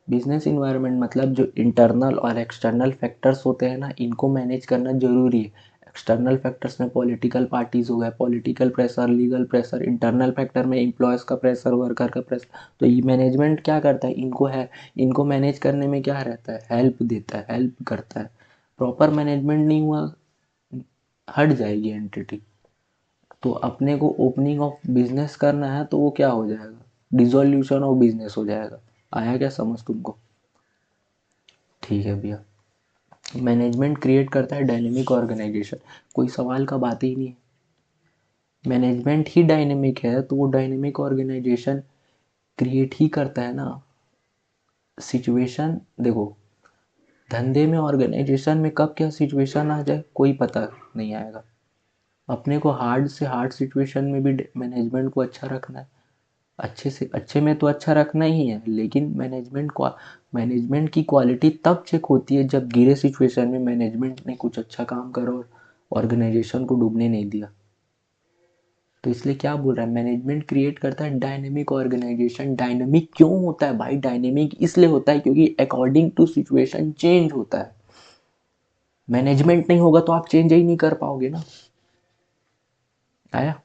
बिजनेस इन्वायरमेंट मतलब जो इंटरनल और एक्सटर्नल फैक्टर्स होते हैं ना, इनको मैनेज करना जरूरी है। एक्सटर्नल फैक्टर्स में पॉलिटिकल पार्टीज हो गए, political pressure, legal pressure. Internal factor में एम्प्लॉयज़ का प्रेशर, वर्कर का प्रेशर। तो ये मैनेजमेंट क्या करता है, इनको मैनेज करने में क्या रहता है, हेल्प देता है, हेल्प करता है। प्रॉपर मैनेजमेंट नहीं हुआ, हट जाएगी एंटिटी। तो अपने को ओपनिंग ऑफ बिजनेस करना है तो वो क्या हो जाएगा, डिसोल्यूशन ऑफ बिजनेस हो जाएगा। आया क्या समझ तुमको? ठीक है भैया। मैनेजमेंट क्रिएट करता है डायनेमिक ऑर्गेनाइजेशन, कोई सवाल का बात ही नहीं है। मैनेजमेंट ही डायनेमिक है तो वो डायनेमिक ऑर्गेनाइजेशन क्रिएट ही करता है ना। सिचुएशन देखो, धंधे में ऑर्गेनाइजेशन में कब क्या सिचुएशन आ जाए कोई पता नहीं आएगा। अपने को हार्ड से हार्ड सिचुएशन में भी मैनेजमेंट को अच्छा रखना है। अच्छे से अच्छे में तो अच्छा रखना ही है, लेकिन मैनेजमेंट की क्वालिटी तब चेक होती है जब गिरे सिचुएशन में मैनेजमेंट ने कुछ अच्छा काम करा और ऑर्गेनाइजेशन को डूबने नहीं दिया। तो इसलिए क्या बोल रहा है, मैनेजमेंट क्रिएट करता है डायनेमिक ऑर्गेनाइजेशन। डायनेमिक क्यों होता है भाई, डायनेमिक इसलिए होता है क्योंकि अकॉर्डिंग टू सिचुएशन चेंज होता है। मैनेजमेंट नहीं होगा तो आप चेंज ही नहीं कर पाओगे ना। आया।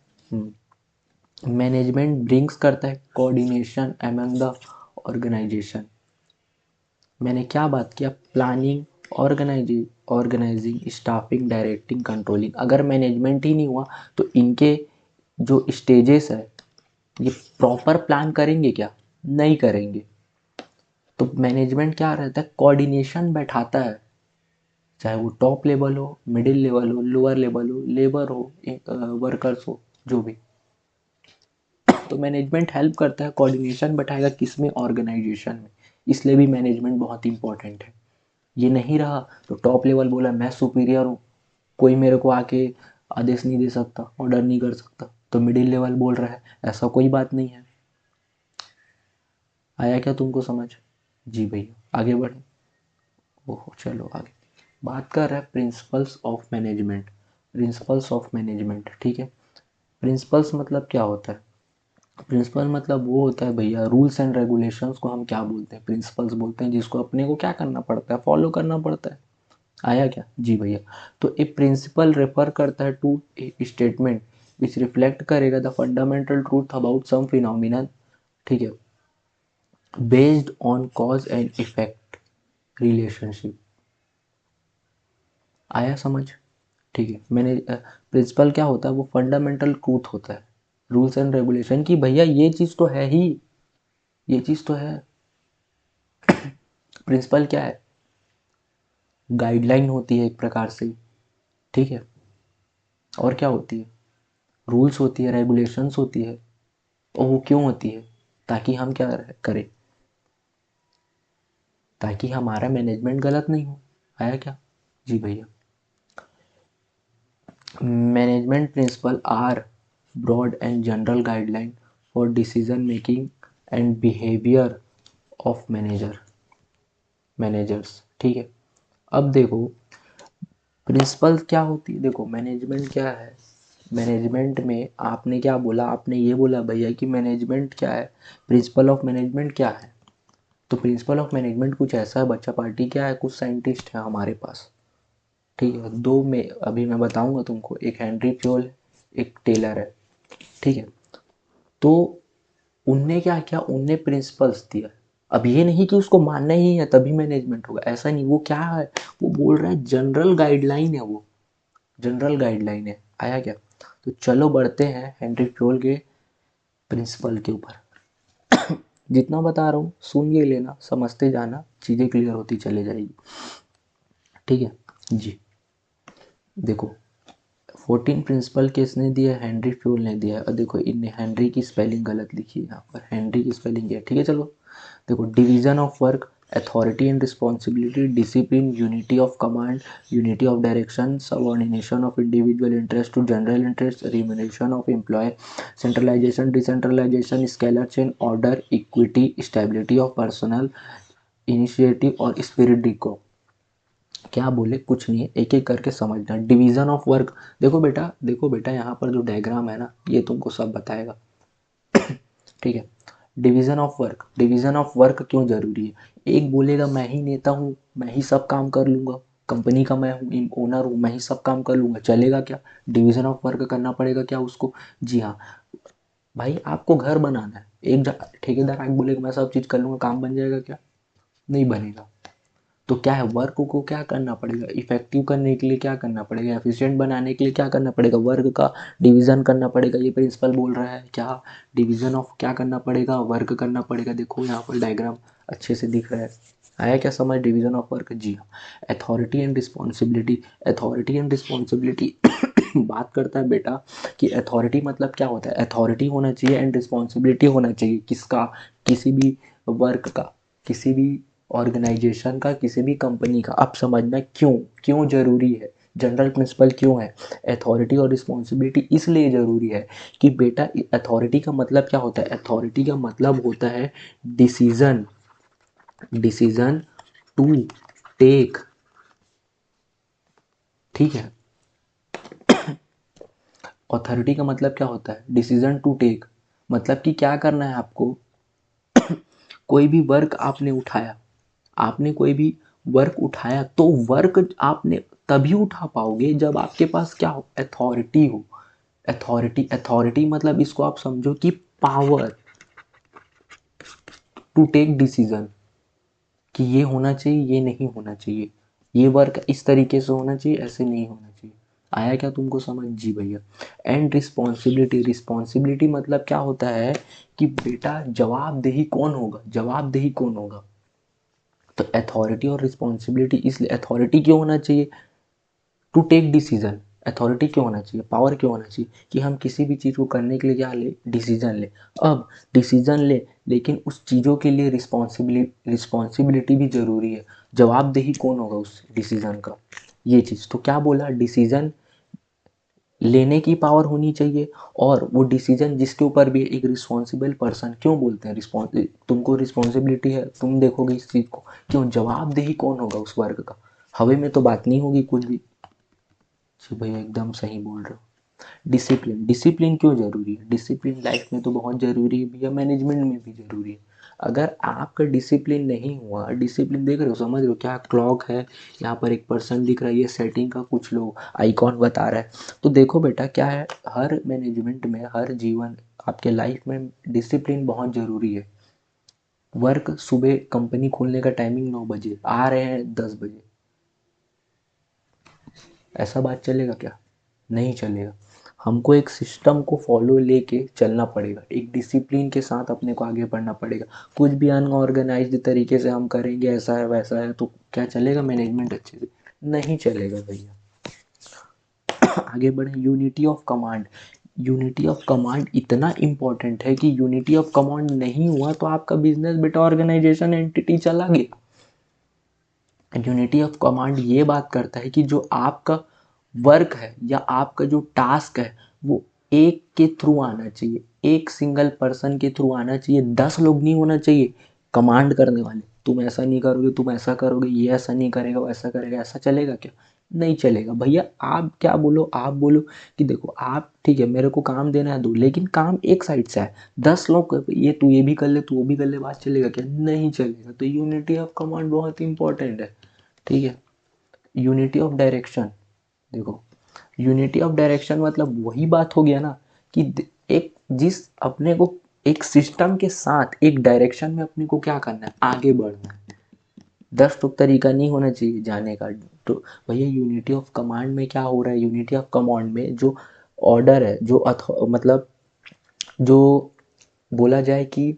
मैनेजमेंट ब्रिंग्स करता है कोऑर्डिनेशन अमंग द ऑर्गेनाइजेशन। मैंने क्या बात किया, planning, organizing, staffing, directing, controlling. अगर मैनेजमेंट ही नहीं हुआ तो इनके जो स्टेजेस है ये प्रॉपर प्लान करेंगे क्या, नहीं करेंगे। तो मैनेजमेंट क्या रहता है, कोऑर्डिनेशन बैठाता है, चाहे वो टॉप लेवल हो, मिडिल लेवल हो, लोअर लेवल हो, लेबर हो, वर्कर्स हो, जो भी। तो मैनेजमेंट हेल्प करता है, कोऑर्डिनेशन बैठाएगा किसमें, ऑर्गेनाइजेशन में। इसलिए भी मैनेजमेंट बहुत इंपॉर्टेंट है। ये नहीं रहा तो टॉप लेवल बोला मैं सुपीरियर हूँ, कोई मेरे को आके आदेश नहीं दे सकता, ऑर्डर नहीं कर सकता, तो मिडिल लेवल बोल रहा है ऐसा कोई बात नहीं है। आया क्या तुमको समझ? जी भैया आगे बढ़े। ओहो चलो आगे। बात कर रहा है principles of management. Principles of management, ठीक है। प्रिंसिपल्स मतलब क्या होता है, प्रिंसिपल मतलब वो होता है भैया, रूल्स एंड रेगुलेशंस को हम क्या बोलते हैं, प्रिंसिपल्स बोलते हैं, जिसको अपने को क्या करना पड़ता है, फॉलो करना पड़ता है। आया क्या जी भैया। तो ए प्रिंसिपल रेफर करता है to a statement which reflect करेगा the fundamental truth about some phenomena, ठीक है, based on cause and effect relationship. आया समझ? ठीक है। मैंने प्रिंसिपल क्या होता है, वो फंडामेंटल ट्रूथ होता है, रूल्स एंड रेगुलेशन की भैया ये चीज़ तो है ही, ये चीज़ तो है। प्रिंसिपल क्या है, गाइडलाइन होती है एक प्रकार से, ठीक है। और क्या होती है, रूल्स होती है, रेगुलेशंस होती है। और वो क्यों होती है, ताकि हम क्या करें, ताकि हमारा मैनेजमेंट गलत नहीं हो। आया क्या जी भैया। Management principle are broad and general guideline for decision making and behaviour of managers, ठीक है। अब देखो प्रिंसिपल क्या होती है, देखो मैनेजमेंट क्या है, मैनेजमेंट में आपने क्या बोला, आपने ये बोला भैया कि मैनेजमेंट क्या है, प्रिंसिपल ऑफ मैनेजमेंट क्या है। तो प्रिंसिपल ऑफ मैनेजमेंट कुछ ऐसा है बच्चा पार्टी, क्या है, कुछ साइंटिस्ट है हमारे पास, ठीक है। दो में अभी मैं बताऊंगा तुमको, एक हेनरी फ्योल है, एक टेलर है, ठीक है। तो उनने क्या किया, उनने प्रिंसिपल्स दिया। अब ये नहीं कि उसको मानना ही है तभी मैनेजमेंट होगा, ऐसा नहीं। वो क्या है, वो बोल रहा है जनरल गाइडलाइन है, वो जनरल गाइडलाइन है। आया क्या। तो चलो बढ़ते हैं हेनरी फ्योल के प्रिंसिपल के ऊपर। जितना बता रहा हूँ सुन ये लेना, समझते जाना, चीज़ें क्लियर होती चले जाएगी, ठीक है जी। देखो 14 प्रिंसिपल किसने दिया, हेनरी फ्यूल ने दिया है। और देखो इनने हेनरी की स्पेलिंग गलत लिखी है यहाँ पर, हेनरी की स्पेलिंग क्या है, ठीक है चलो। देखो division of work, authority and responsibility, discipline, unity of command, unity of direction, subordination of individual interest to general interest, remuneration of employ, centralization decentralization, scalar chain, order, equity, stability of personnel, initiative और spirit डिको। क्या बोले, कुछ नहीं है, एक एक करके समझना। डिवीजन ऑफ वर्क, देखो बेटा यहाँ पर जो डायग्राम है ना, ये तुमको सब बताएगा, ठीक है। Division of work, division of work क्यों जरूरी है। एक बोलेगा मैं ही नेता हूँ, मैं ही सब काम कर लूंगा, कंपनी का मैं हूँ, ओनर हूँ, मैं ही सब काम कर लूंगा, चलेगा क्या। डिवीजन ऑफ वर्क करना पड़ेगा क्या उसको। जी हाँ भाई, आपको घर बनाना है, एक ठेकेदार आके बोलेगा मैं सब चीज़ कर लूंगा, काम बन जाएगा क्या, नहीं बनेगा। तो क्या है, वर्क को क्या करना पड़ेगा, इफेक्टिव करने के लिए क्या करना पड़ेगा, एफिशिएंट बनाने के लिए क्या करना पड़ेगा, वर्क का डिवीजन करना पड़ेगा। ये प्रिंसिपल बोल रहा है क्या, डिवीजन ऑफ क्या करना पड़ेगा, वर्क करना पड़ेगा। देखो यहाँ पर डायग्राम अच्छे से दिख रहा है, आया क्या समझ, डिवीजन ऑफ वर्क। जी हाँ, authority and responsibility, authority and responsibility बात करता है बेटा कि अथॉरिटी मतलब क्या होता है, अथॉरिटी होना चाहिए एंड रिस्पॉन्सिबिलिटी होना चाहिए किसका, किसी भी वर्क का, किसी भी ऑर्गेनाइजेशन का, किसी भी कंपनी का। अब समझना क्यों, क्यों जरूरी है, जनरल प्रिंसिपल क्यों है। अथॉरिटी और रिस्पॉन्सिबिलिटी इसलिए ज़रूरी है कि बेटा अथॉरिटी का मतलब क्या होता है, अथॉरिटी का मतलब होता है डिसीजन, डिसीजन टू टेक, ठीक है। अथॉरिटी का मतलब क्या होता है, डिसीजन टू टेक, मतलब कि क्या करना है आपको। कोई भी वर्क आपने उठाया, आपने कोई भी वर्क उठाया, तो वर्क आपने तभी उठा पाओगे जब आपके पास क्या हो, अथॉरिटी हो। अथॉरिटी, अथॉरिटी मतलब इसको आप समझो कि पावर टू टेक डिसीजन, कि ये होना चाहिए, ये नहीं होना चाहिए, ये वर्क इस तरीके से होना चाहिए, ऐसे नहीं होना चाहिए। आया क्या तुमको समझ, जी भैया। एंड रिस्पॉन्सिबिलिटी, रिस्पॉन्सिबिलिटी मतलब क्या होता है कि बेटा जवाबदेही कौन होगा, जवाबदेही कौन होगा। तो अथॉरिटी और रिस्पॉन्सिबिलिटी, इसलिए अथॉरिटी क्यों होना चाहिए, टू टेक डिसीजन। अथॉरिटी क्यों होना चाहिए, पावर क्यों होना चाहिए, कि हम किसी भी चीज़ को करने के लिए क्या ले, डिसीजन ले। अब डिसीजन ले, लेकिन उस चीज़ों के लिए रिस्पॉन्सिबिलिटी भी ज़रूरी है, जवाबदेही कौन होगा उस डिसीजन का, ये चीज़। तो क्या बोला, डिसीजन लेने की पावर होनी चाहिए, और वो डिसीजन जिसके ऊपर भी एक रिस्पॉन्सिबल पर्सन, क्यों बोलते हैं रिस्पॉन्स, तुमको रिस्पॉन्सिबिलिटी है, तुम देखोगे इस चीज़ को, क्यों, जवाबदेही कौन होगा उस वर्ग का। हवा में तो बात नहीं होगी कुछ भी। जी भैया एकदम सही बोल रहे हो। डिसिप्लिन, डिसिप्लिन क्यों जरूरी है, डिसिप्लिन लाइफ में तो बहुत जरूरी है भैया, मैनेजमेंट में भी जरूरी है। अगर आपका डिसिप्लिन नहीं हुआ, डिसिप्लिन देख रहे हो, समझ रहे हो, क्या क्लॉक है यहाँ पर, एक पर्सन दिख रहा है, ये सेटिंग का कुछ लोग आइकॉन बता रहा है। तो देखो बेटा क्या है, हर मैनेजमेंट में, हर जीवन आपके लाइफ में डिसिप्लिन बहुत ज़रूरी है। वर्क सुबह कंपनी खोलने का टाइमिंग 9 बजे, आ रहे हैं 10 बजे, ऐसा बात चलेगा क्या, नहीं चलेगा। हमको एक सिस्टम को फॉलो लेके चलना पड़ेगा, एक डिसिप्लिन के साथ अपने को आगे बढ़ना पड़ेगा। कुछ भी अनऑर्गेनाइज्ड तरीके से हम करेंगे, ऐसा है वैसा है, तो क्या चलेगा मैनेजमेंट अच्छे से, नहीं चलेगा भैया। आगे बढ़े, unity of command, unity of command इतना इंपॉर्टेंट है कि यूनिटी ऑफ कमांड नहीं हुआ तो आपका बिजनेस बेटा, ऑर्गेनाइजेशन, एंटिटी चला गया। यूनिटी ऑफ कमांड ये बात करता है कि जो आपका वर्क है या आपका जो टास्क है, वो एक के थ्रू आना चाहिए, एक सिंगल पर्सन के थ्रू आना चाहिए, 10 लोग नहीं होना चाहिए कमांड करने वाले। तुम ऐसा नहीं करोगे, तुम ऐसा करोगे, ये ऐसा नहीं करेगा, वैसा करेगा, ऐसा चलेगा क्या, नहीं चलेगा भैया। आप क्या बोलो, आप बोलो कि देखो आप ठीक है, मेरे को काम देना है दो, लेकिन काम एक साइड से है, 10 लोग ये तू ये भी कर ले, तू वो भी कर ले, बात चलेगा क्या, नहीं चलेगा। तो यूनिटी ऑफ कमांड बहुत इंपॉर्टेंट है, ठीक है। यूनिटी ऑफ डायरेक्शन, देखो यूनिटी ऑफ डायरेक्शन मतलब वही बात हो गया ना कि एक जिस अपने को एक सिस्टम के साथ एक डायरेक्शन में अपने को क्या करना है, आगे बढ़ना है। 10 तरीका नहीं होना चाहिए जाने का। तो भैया यूनिटी ऑफ कमांड में क्या हो रहा है, यूनिटी ऑफ कमांड में जो ऑर्डर है, जो मतलब जो बोला जाए कि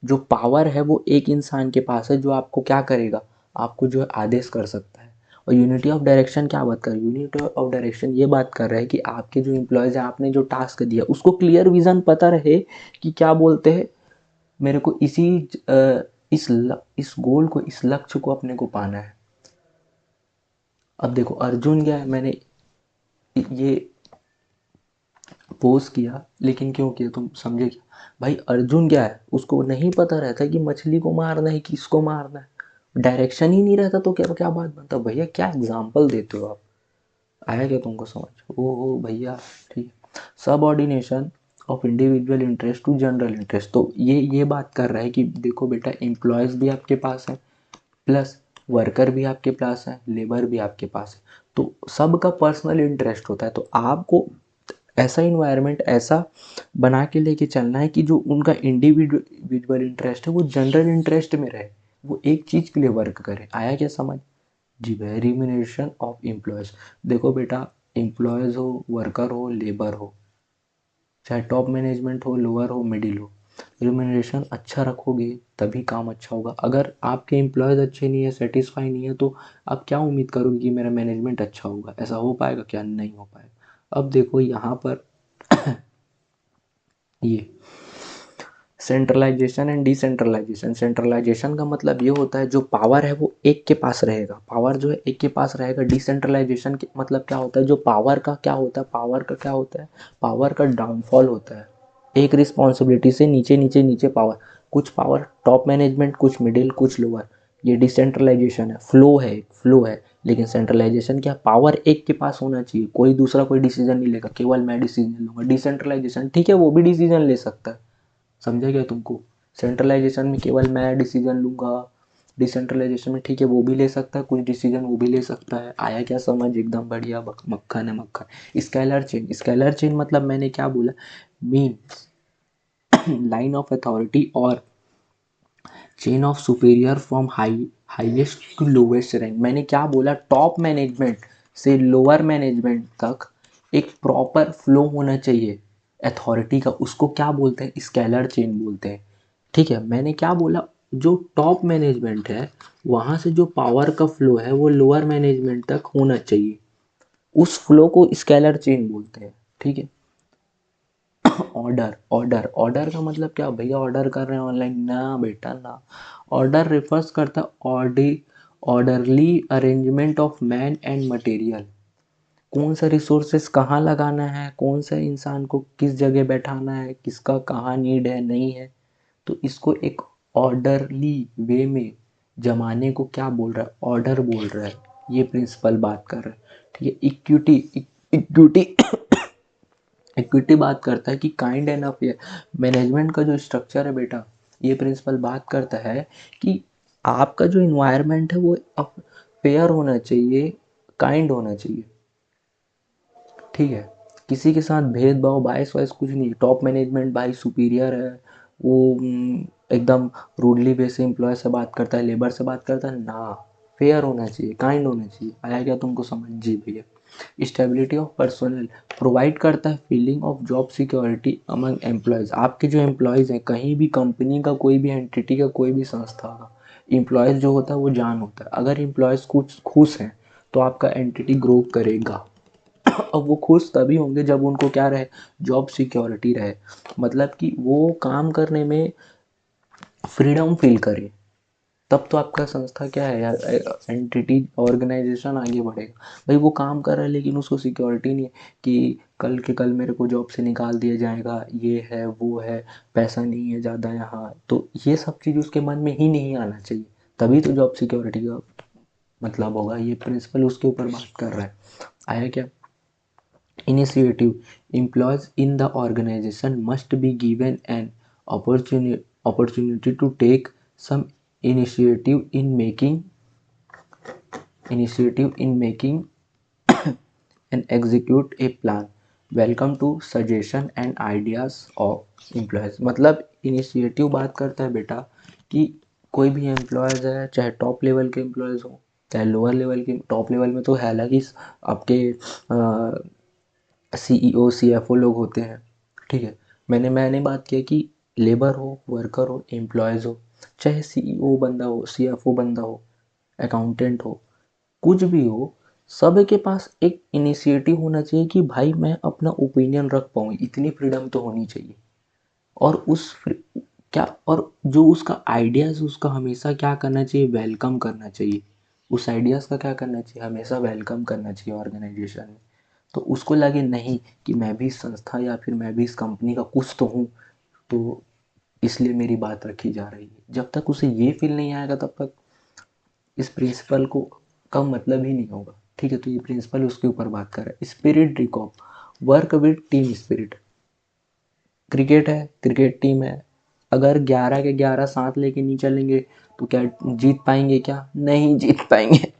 जो पावर है वो एक इंसान के पास है, जो आपको क्या करेगा, आपको जो है आदेश कर सकता है। और यूनिटी ऑफ डायरेक्शन क्या बात कर रहा है, यूनिटी ऑफ डायरेक्शन ये बात कर रहा है कि आपके जो एम्प्लॉयज़ हैं, आपने जो टास्क दिया उसको क्लियर विजन पता रहे कि क्या बोलते हैं, मेरे को इस गोल को, इस लक्ष्य को अपने को पाना है। अब देखो अर्जुन क्या है, मैंने ये पोज किया, लेकिन क्यों किया तुम समझे क्या भाई? अर्जुन क्या है, उसको नहीं पता रहता कि मछली को मारना है किसको मारना है, डायरेक्शन ही नहीं रहता तो क्या क्या बात बनता। भैया क्या एग्जाम्पल देते हो आप, आया क्या तुमको समझ? ओ भैया ठीक है। Subordination of individual interest to general interest, तो ये बात कर रहा है कि देखो बेटा, एम्प्लॉयज़ भी आपके पास है, प्लस वर्कर भी आपके पास है, लेबर भी आपके पास है, तो सबका पर्सनल इंटरेस्ट होता है। तो आपको ऐसा इन्वायरमेंट ऐसा बना के लेके चलना है कि जो उनका इंडिविजुअल इंटरेस्ट है वो जनरल इंटरेस्ट में रहे, वो एक चीज़ के लिए वर्क करे। आया क्या समझ? जी भाई, रिम्यूनरेशन ऑफ एम्प्लॉयज़। देखो बेटा, एम्प्लॉयज़ हो, वर्कर हो, लेबर हो, चाहे टॉप मैनेजमेंट हो, लोअर हो, मिडिल हो, रिम्यूनरेशन अच्छा रखोगे तभी काम अच्छा होगा। अगर आपके एम्प्लॉयज़ अच्छे नहीं है, सेटिस्फाई नहीं है, तो आप क्या उम्मीद करोगे कि मेरा मैनेजमेंट अच्छा होगा? ऐसा हो पाएगा क्या? नहीं हो पाएगा। अब देखो यहाँ पर ये सेंट्रलाइजेशन एंड डिसेंट्रलाइजेशन। सेंट्रलाइजेशन का मतलब ये होता है जो पावर है वो एक के पास रहेगा, पावर जो है एक के पास रहेगा। डिसेंट्रलाइजेशन के मतलब क्या होता है, जो पावर का क्या होता है, पावर का क्या होता है, पावर का डाउनफॉल होता है। एक रिस्पॉन्सिबिलिटी से नीचे नीचे नीचे पावर, कुछ पावर टॉप मैनेजमेंट, कुछ मिडिल, कुछ लोअर। ये डिसेंट्रलाइजेशन है, फ्लो है, फ्लो है। लेकिन सेंट्रलाइजेशन क्या, पावर एक के पास होना चाहिए, कोई दूसरा कोई डिसीजन नहीं लेगा, केवल मैं डिसीजन लूंगा। डिसेंट्रलाइजेशन ठीक है, वो भी डिसीजन ले सकता है, समझा क्या तुमको? सेंट्रलाइजेशन में केवल मैं डिसीजन लूंगा, डिसेंट्रलाइजेशन में ठीक है वो भी ले सकता है, कुछ डिसीजन वो भी ले सकता है। आया क्या समझ? एकदम बढ़िया, मक्खन है मक्खन। स्केलर चेन, स्केलर चेन मतलब मैंने क्या बोला, मीन्स लाइन ऑफ अथॉरिटी और chain of superior from highest to lowest rank. मैंने क्या बोला, टॉप मैनेजमेंट से लोअर मैनेजमेंट तक एक प्रॉपर फ्लो होना चाहिए अथॉरिटी का, उसको क्या बोलते हैं, स्केलर चेन बोलते हैं। ठीक है, मैंने क्या बोला, जो टॉप मैनेजमेंट है वहाँ से जो पावर का फ्लो है वो लोअर मैनेजमेंट तक होना चाहिए, उस फ्लो को स्केलर चेन बोलते हैं। ठीक है। ऑर्डर, ऑर्डर, ऑर्डर का मतलब क्या भैया, ऑर्डर कर रहे हैं ऑनलाइन? ना बेटा ना, ऑर्डर रिफर्स करता है orderly arrangement of man and material. कौन सा रिसोर्सेस कहाँ लगाना है, कौन सा इंसान को किस जगह बैठाना है, किसका कहाँ नीड है नहीं है, तो इसको एक ऑर्डरली वे में जमाने को क्या बोल रहा है, ऑर्डर बोल रहा है। ये प्रिंसिपल बात कर रहा है। ठीक है। इक्विटी, इक्विटी इक्विटी बात करता है कि काइंड एंड अफेयर। मैनेजमेंट का जो स्ट्रक्चर है बेटा, ये प्रिंसिपल बात करता है कि आपका जो इन्वायरमेंट है वो फेयर होना चाहिए, काइंड होना चाहिए। ठीक है, किसी के साथ भेदभाव, बायस वाइस कुछ नहीं। टॉप मैनेजमेंट भाई सुपीरियर है, वो एकदम रूडली वे से एम्प्लॉय से बात करता है, लेबर से बात करता है ना, फेयर होना चाहिए, काइंड होना चाहिए। आया क्या तुमको समझ? जी भैया। स्टेबिलिटी ऑफ पर्सनल, प्रोवाइड करता है feeling of job security among employees. आपके जो एम्प्लॉयज़ हैं, कहीं भी कंपनी का, कोई भी एंटिटी का, कोई भी संस्था का एम्प्लॉयज़ जो होता है वो जान होता है। अगर एम्प्लॉयज़ कुछ खुश हैं तो आपका एंटिटी ग्रो करेगा। अब वो खुश तभी होंगे जब उनको क्या रहे, जॉब सिक्योरिटी रहे, मतलब कि वो काम करने में फ्रीडम फील करे, तब तो आपका संस्था क्या है यार, एंटिटी, ऑर्गेनाइजेशन आगे बढ़ेगा। भाई वो काम कर रहा है लेकिन उसको सिक्योरिटी नहीं है कि कल के कल मेरे को जॉब से निकाल दिया जाएगा, ये है वो है, पैसा नहीं है ज़्यादा यहाँ, तो ये सब चीज़ उसके मन में ही नहीं आना चाहिए, तभी तो जॉब सिक्योरिटी का मतलब होगा। ये प्रिंसिपल उसके ऊपर बात कर रहा है। आया क्या? Initiative, employees in the organization must be given an opportunity to take some initiative in making and execute a plan. Welcome to suggestion and ideas of employees। मतलब इनिशिएटिव बात करता है बेटा कि कोई भी एम्प्लॉयज़ है, चाहे टॉप लेवल के एम्प्लॉयज़ हो, चाहे लोअर लेवल के। टॉप लेवल में तो हालांकि आपके CEO CFO लोग होते हैं। ठीक है, मैंने बात किया कि लेबर हो, वर्कर हो, एम्प्लॉयज़ हो, चाहे CEO बंदा हो, CFO बंदा हो, अकाउंटेंट हो, कुछ भी हो, सबके पास एक इनिशिएटिव होना चाहिए कि भाई मैं अपना ओपिनियन रख पाऊँ, इतनी फ्रीडम तो होनी चाहिए। और क्या, और जो उसका आइडियाज़, उसका हमेशा क्या करना चाहिए, वेलकम करना चाहिए। उस आइडियाज़ का क्या करना चाहिए, हमेशा वेलकम करना चाहिए ऑर्गेनाइजेशन में। तो उसको लगे नहीं कि मैं भी इस संस्था या फिर मैं भी इस कंपनी का कुछ तो हूँ, तो इसलिए मेरी बात रखी जा रही है। जब तक उसे ये फील नहीं आएगा तब तक इस प्रिंसिपल को का मतलब ही नहीं होगा। ठीक है, तो ये प्रिंसिपल उसके ऊपर बात कर रहा है। Spirit recap, work with team spirit. Cricket है, क्रिकेट टीम है, अगर 11 के 11 साथ लेके नहीं चलेंगे तो क्या जीत पाएंगे, क्या नहीं जीत पाएंगे।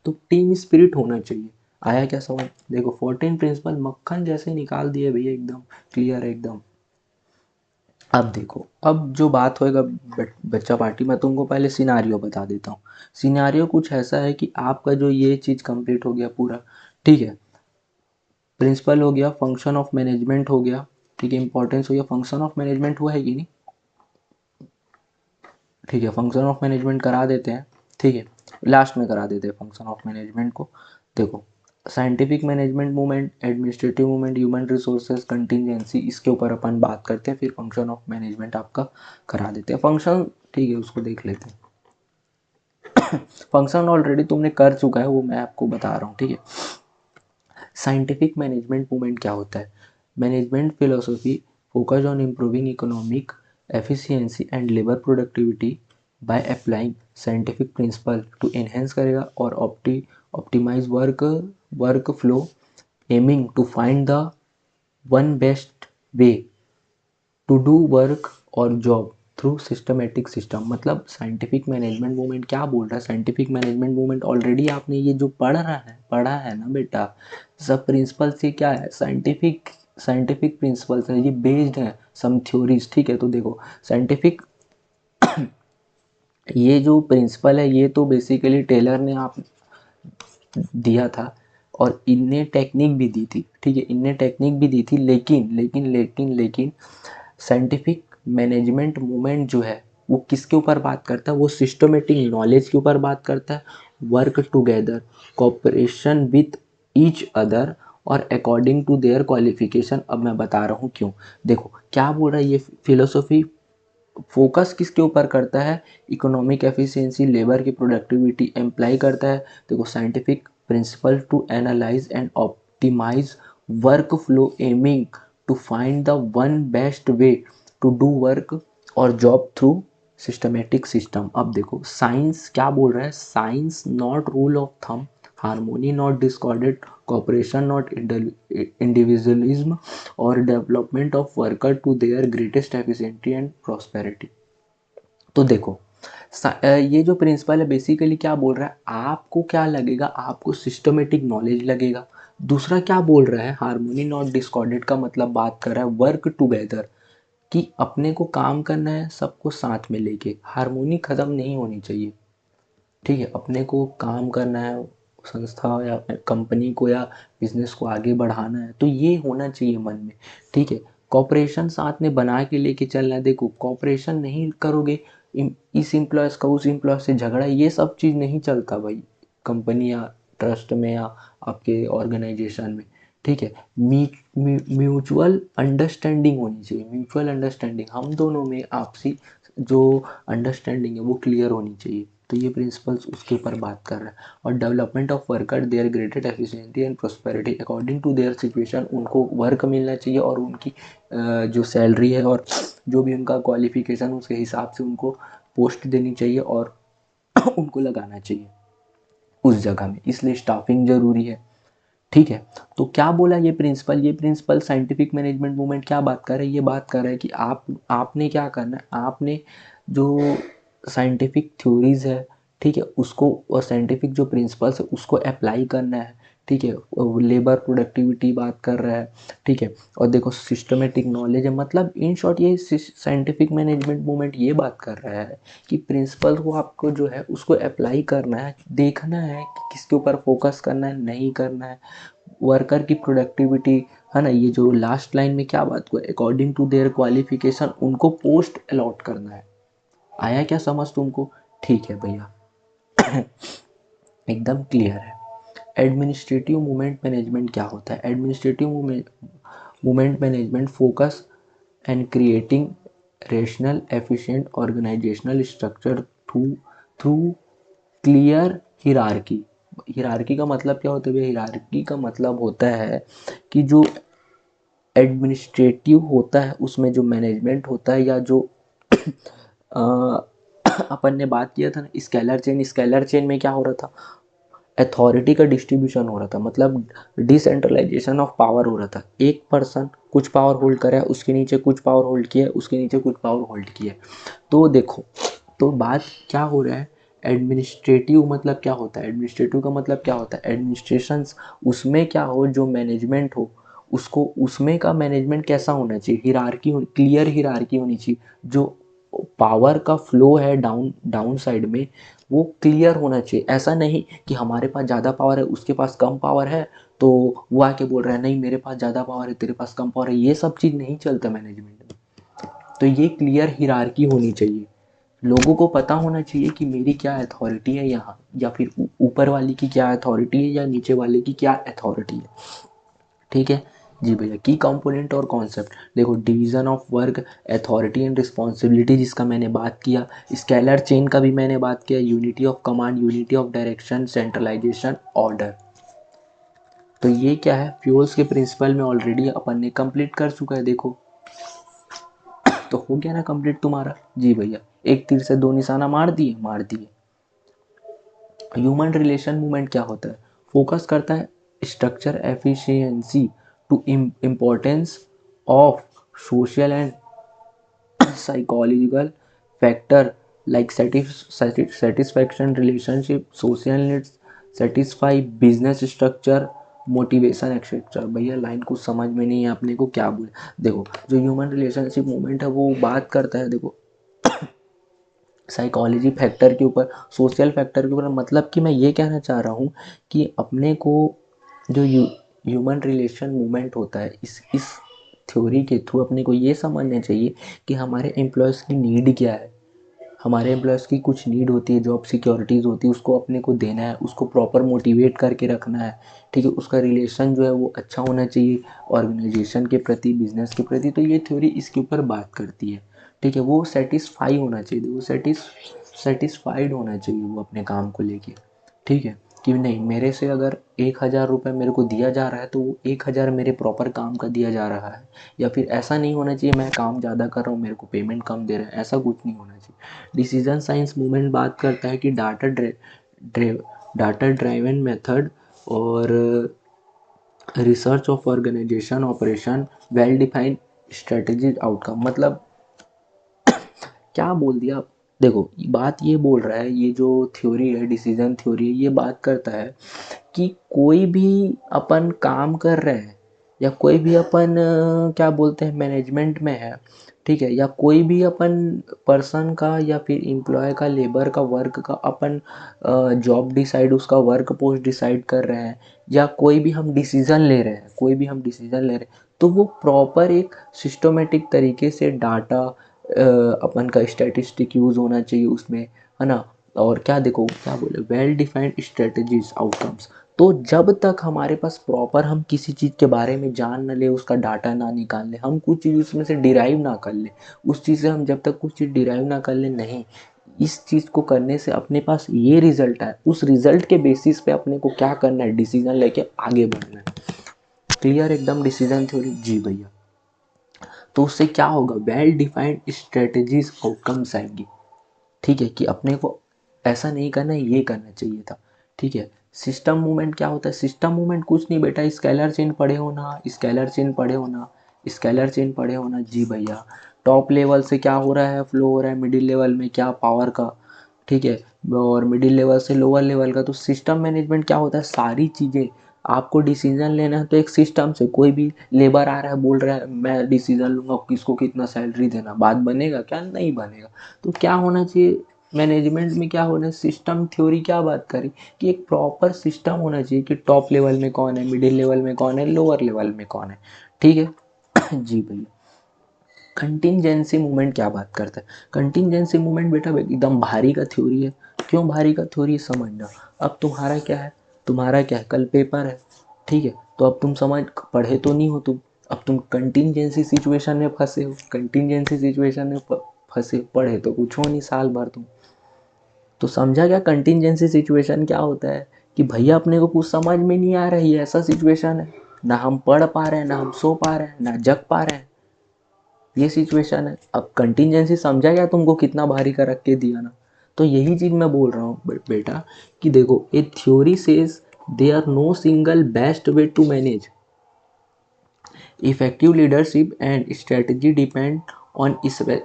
तो टीम स्पिरिट होना चाहिए। आया क्या समझ? देखो 14 प्रिंसिपल मक्खन जैसे निकाल दिए भैया, एकदम क्लियर है एकदम। अब देखो, अब जो बात होएगा बच्चा पार्टी, मैं तुमको पहले सिनारियो बता देता हूँ। सिनारियो कुछ ऐसा है कि आपका जो ये चीज़ कंप्लीट हो गया पूरा, ठीक है, प्रिंसिपल हो गया, फंक्शन ऑफ मैनेजमेंट हो गया, ठीक है, इंपॉर्टेंस हो गया, फंक्शन ऑफ मैनेजमेंट हुआ है कि नहीं, ठीक है, फंक्शन ऑफ मैनेजमेंट करा देते हैं, ठीक है, लास्ट में करा देते हैं फंक्शन ऑफ मैनेजमेंट को। देखो, scientific management movement, administrative movement, human resources, contingency, इसके ऊपर अपन बात करते हैं, फिर फंक्शन ऑफ मैनेजमेंट आपका करा देते हैं। फंक्शन, ठीक है, उसको देख लेते हैं। फंक्शन ऑलरेडी तुमने कर चुका है, वो मैं आपको बता रहा हूँ, ठीक है। साइंटिफिक मैनेजमेंट मूवमेंट क्या होता है? Management philosophy focus on improving economic efficiency and labour productivity by applying scientific principle to enhance करेगा और optimize work flow, aiming to find the one best way to do work और job through systematic system. मतलब scientific management movement क्या बोल रहा है? Scientific management movement already आपने ये जो पढ़ा है ना बेटा, सब प्रिंसिपल से क्या है, साइंटिफिक प्रिंसिपल्स है, ये बेस्ड है सम थ्योरीज, ठीक है। तो देखो, साइंटिफिक, ये जो प्रिंसिपल है ये तो बेसिकली टेलर ने आप दिया था, और इनने टेक्निक भी दी थी, ठीक है, इनने टेक्निक भी दी थी, लेकिन साइंटिफिक मैनेजमेंट मूवमेंट जो है वो किसके ऊपर बात करता है? वो सिस्टमेटिक नॉलेज के ऊपर बात करता है, work together, cooperation with each other और अकॉर्डिंग टू देयर क्वालिफिकेशन। अब मैं बता रहा हूँ क्यों। देखो क्या बोल रहा है ये फिलोसॉफी, फोकस किसके ऊपर करता है? इकोनॉमिक एफिशिएंसी, लेबर की प्रोडक्टिविटी एम्प्लाई करता है। देखो, scientific principle to analyse and optimise work flow, aiming to find the one best way to do work और जॉब थ्रू सिस्टमेटिक सिस्टम। अब देखो, साइंस क्या बोल रहा है? Science not rule of thumb, harmony not discorded, cooperation not individualism, और development of worker to their greatest efficiency and prosperity. तो देखो, ये जो प्रिंसिपल है बेसिकली क्या बोल रहा है, आपको क्या लगेगा, आपको सिस्टमेटिक नॉलेज लगेगा। दूसरा क्या बोल रहा है, हार्मोनी नॉट डिस्कॉर्डेड का मतलब बात कर रहा है वर्क टुगेदर, कि अपने को काम करना है सबको साथ में लेके, हार्मोनी खत्म नहीं होनी चाहिए, ठीक है, अपने को काम करना है, संस्था या कंपनी को या बिजनेस को आगे बढ़ाना है, तो ये होना चाहिए मन में, ठीक है। कॉपरेशन साथ में बना के लेके चलना है। देखो, कॉपरेशन नहीं करोगे, इस एम्प्लॉयज़ का उस एम्प्लॉय से झगड़ा, ये सब चीज़ नहीं चलता भाई, कंपनी या ट्रस्ट में या आपके ऑर्गेनाइजेशन में, ठीक है। म्यूचुअल अंडरस्टैंडिंग होनी चाहिए, म्यूचुअल अंडरस्टैंडिंग, हम दोनों में आपसी जो अंडरस्टैंडिंग है वो क्लियर होनी चाहिए। तो ये प्रिंसिपल्स उसके ऊपर बात कर रहा है। और development of worker their greatest efficiency and prosperity according to their situation, उनको वर्क मिलना चाहिए और उनकी जो सैलरी है और जो भी उनका क्वालिफिकेशन उसके हिसाब से उनको पोस्ट देनी चाहिए और उनको लगाना चाहिए उस जगह में, इसलिए स्टाफिंग ज़रूरी है, ठीक है। तो क्या बोला ये प्रिंसिपल साइंटिफिक मैनेजमेंट मूवमेंट क्या बात कर रहा है? ये बात कर रहा है कि आपने क्या करना है, आपने जो साइंटिफिक थ्योरीज है, ठीक है, उसको, और साइंटिफिक जो प्रिंसिपल्स है उसको अप्लाई करना है, ठीक है। लेबर प्रोडक्टिविटी बात कर रहा है, ठीक है। और देखो, सिस्टमेटिक नॉलेज है, मतलब इन शॉर्ट ये साइंटिफिक मैनेजमेंट मूवमेंट ये बात कर रहा है कि प्रिंसिपल को आपको जो है उसको अप्लाई करना है, देखना है कि किसके ऊपर फोकस करना है, नहीं करना है, वर्कर की प्रोडक्टिविटी, है ना। ये जो लास्ट लाइन में क्या बात हुआ, अकॉर्डिंग टू देयर क्वालिफिकेशन उनको पोस्ट अलॉट करना है। आया क्या समझ तुमको? ठीक है भैया। एकदम क्लियर है। एडमिनिस्ट्रेटिव मूवमेंट मैनेजमेंट क्या होता है? Administrative movement management focus and creating rational efficient organizational structure through through clear hierarchy. Hierarchy का मतलब क्या होता है भैया? हिरार्की का मतलब होता है कि जो एडमिनिस्ट्रेटिव होता है उसमें जो मैनेजमेंट होता है, या जो अपन ने बात किया था ना स्केलर चेन, स्केलर चेन में क्या हो रहा था? अथॉरिटी का डिस्ट्रीब्यूशन हो रहा था, मतलब डिसेंट्रलाइजेशन ऑफ पावर हो रहा था। एक पर्सन कुछ पावर होल्ड करे, उसके नीचे कुछ पावर होल्ड किया, उसके नीचे कुछ पावर होल्ड किया। तो देखो, तो बात क्या हो रहा है? एडमिनिस्ट्रेटिव मतलब क्या होता है? एडमिनिस्ट्रेटिव का मतलब क्या होता है? एडमिनिस्ट्रेशन उसमें क्या हो, जो मैनेजमेंट हो उसको, उसमें का मैनेजमेंट कैसा होना चाहिए? हिरार्की, क्लियर हिरार्की होनी चाहिए। जो पावर का फ्लो है डाउन डाउन साइड में, वो क्लियर होना चाहिए। ऐसा नहीं कि हमारे पास ज़्यादा पावर है, उसके पास कम पावर है, तो वो आके बोल रहा है नहीं मेरे पास ज़्यादा पावर है, तेरे पास कम पावर है। ये सब चीज़ नहीं चलता मैनेजमेंट में। तो ये क्लियर हिरार्की होनी चाहिए। लोगों को पता होना चाहिए कि मेरी क्या अथॉरिटी है यहाँ, या फिर ऊपर वाली की क्या अथॉरिटी है, या नीचे वाले की क्या अथॉरिटी है। ठीक है जी भैया। की कंपोनेंट और कॉन्सेप्ट देखो, division of work, authority and responsibility जिसका मैंने बात किया, स्केलर चेन का भी मैंने बात किया, unity of command, unity of direction, centralization, order. तो ये क्या है? फ्यूल्स के प्रिंसिपल में ऑलरेडी अपन ने कंप्लीट कर चुका है। देखो, तो हो गया ना कंप्लीट तुम्हारा? जी भैया, एक तीर से दो निशाना मार दिए, मार दिए। ह्यूमन रिलेशन मूवमेंट क्या होता है? फोकस करता है structure efficiency to importance of social and psychological factor like satisfaction relationship, social needs, satisfy business structure, motivation etcetera. भैया लाइन कुछ समझ में नहीं है अपने को क्या बोले। देखो, जो ह्यूमन रिलेशनशिप मूवमेंट है वो बात करता है, देखो, साइकोलॉजी फैक्टर के ऊपर, सोशल फैक्टर के ऊपर। मतलब कि मैं ये कहना चाह रहा हूँ कि अपने को जो ह्यूमन रिलेशन मूवमेंट होता है, इस थ्योरी के थ्रू अपने को ये समझना चाहिए कि हमारे एम्प्लॉयज़ की नीड क्या है। हमारे एम्प्लॉयज़ की कुछ नीड होती है, जॉब सिक्योरिटीज़ होती है, उसको अपने को देना है, उसको प्रॉपर मोटिवेट करके रखना है। ठीक है, उसका रिलेशन जो है वो अच्छा होना चाहिए ऑर्गेनाइजेशन के प्रति, बिजनेस के प्रति। तो ये थ्योरी इसके ऊपर बात करती है। ठीक है, वो सेटिस्फाई होना चाहिए, वो सेटिस्फाइड होना चाहिए वो अपने काम को लेके। ठीक है, कि नहीं मेरे से अगर 1,000 रुपये मेरे को दिया जा रहा है तो वो 1,000 मेरे प्रॉपर काम का दिया जा रहा है। या फिर ऐसा नहीं होना चाहिए मैं काम ज़्यादा कर रहा हूँ मेरे को पेमेंट कम दे रहे हैं, ऐसा कुछ नहीं होना चाहिए। डिसीजन साइंस मूवमेंट बात करता है कि डाटा ड्राइवन मेथड और research of organization operation, well defined strategy outcome. मतलब क्या बोल दिया? देखो, बात ये बोल रहा है, ये जो थ्योरी है, डिसीजन थ्योरी है, ये बात करता है कि कोई भी अपन काम कर रहे हैं, या कोई भी अपन क्या बोलते हैं मैनेजमेंट में है, ठीक है, या कोई भी अपन पर्सन का या फिर एम्प्लॉय का, लेबर का, वर्क का अपन जॉब डिसाइड, उसका वर्क पोस्ट डिसाइड कर रहे हैं, या कोई भी हम डिसीज़न ले रहे हैं, कोई भी हम डिसीज़न ले रहे हैं, तो वो प्रॉपर एक सिस्टमेटिक तरीके से डाटा अपन का स्टैटिस्टिक यूज़ होना चाहिए उसमें, है ना। और क्या देखो, क्या बोले, वेल डिफाइंड स्ट्रेटजीज आउटकम्स। तो जब तक हमारे पास प्रॉपर हम किसी चीज़ के बारे में जान न ले, उसका डाटा ना निकाल ले, हम कुछ चीज़ उसमें से डिराइव ना कर ले, उस चीज़ से हम जब तक कुछ चीज़ डिराइव ना कर ले, नहीं, इस चीज़ को करने से अपने पास ये रिजल्ट है, उस रिजल्ट के बेसिस पे अपने को क्या करना है, डिसीजन लेके आगे बढ़ना है। क्लियर एकदम डिसीजन थ्योरी? जी भैया। तो उससे क्या होगा? वेल डिफाइंड स्ट्रेटजीज आउटकम्स आएंगी। ठीक है, कि अपने को ऐसा नहीं करना है, ये करना चाहिए था। ठीक है, सिस्टम मूवमेंट क्या होता है? सिस्टम मूवमेंट कुछ नहीं बेटा, स्केलर चेन पढ़े हो ना, स्केलर चेन पढ़े हो ना, स्केलर चेन पढ़े हो ना। जी भैया, टॉप लेवल से क्या हो रहा है, फ्लो हो रहा है मिडिल लेवल में, क्या पावर का। ठीक है, और मिडिल लेवल से लोअर लेवल का। तो सिस्टम मैनेजमेंट क्या होता है? सारी चीज़ें आपको डिसीजन लेना है तो एक सिस्टम से, कोई भी लेबर आ रहा है बोल रहा है मैं डिसीजन लूँगा किसको कितना सैलरी देना, बात बनेगा क्या? नहीं बनेगा। तो क्या होना चाहिए मैनेजमेंट में? क्या होना है? सिस्टम थ्योरी क्या बात करी कि एक प्रॉपर सिस्टम होना चाहिए कि टॉप लेवल में कौन है, मिडिल लेवल में कौन है, लोअर लेवल में कौन है। ठीक है जी भैया। कंटिंजेंसी मूवमेंट क्या बात करता है? कंटिंजेंसी मूवमेंट बेटा एकदम भारी का थ्योरी है, क्यों भारी का थ्योरी समझना। अब तुम्हारा क्या है, तुम्हारा क्या है, कल पेपर है, ठीक है, तो अब तुम समझ पढ़े तो नहीं हो तुम, अब तुम कंटिंजेंसी सिचुएशन में फंसे हो, कंटिंजेंसी सिचुएशन में फंसे, पढ़े तो कुछ हो नहीं साल भर तुम। तो समझा क्या कंटिंजेंसी सिचुएशन क्या होता है, कि भैया अपने को कुछ समझ में नहीं आ रही है, ऐसा सिचुएशन है, ना हम पढ़ पा रहे हैं, ना हम सो पा रहे हैं, ना जग पा रहे हैं, ये सिचुएशन है। अब कंटिंजेंसी समझा क्या तुमको कितना भारी का रख के दिया ना। तो यही चीज मैं बोल रहा हूँ बेटा, कि देखो a theory says they are no single best way to manage. Effective leadership and strategy depend on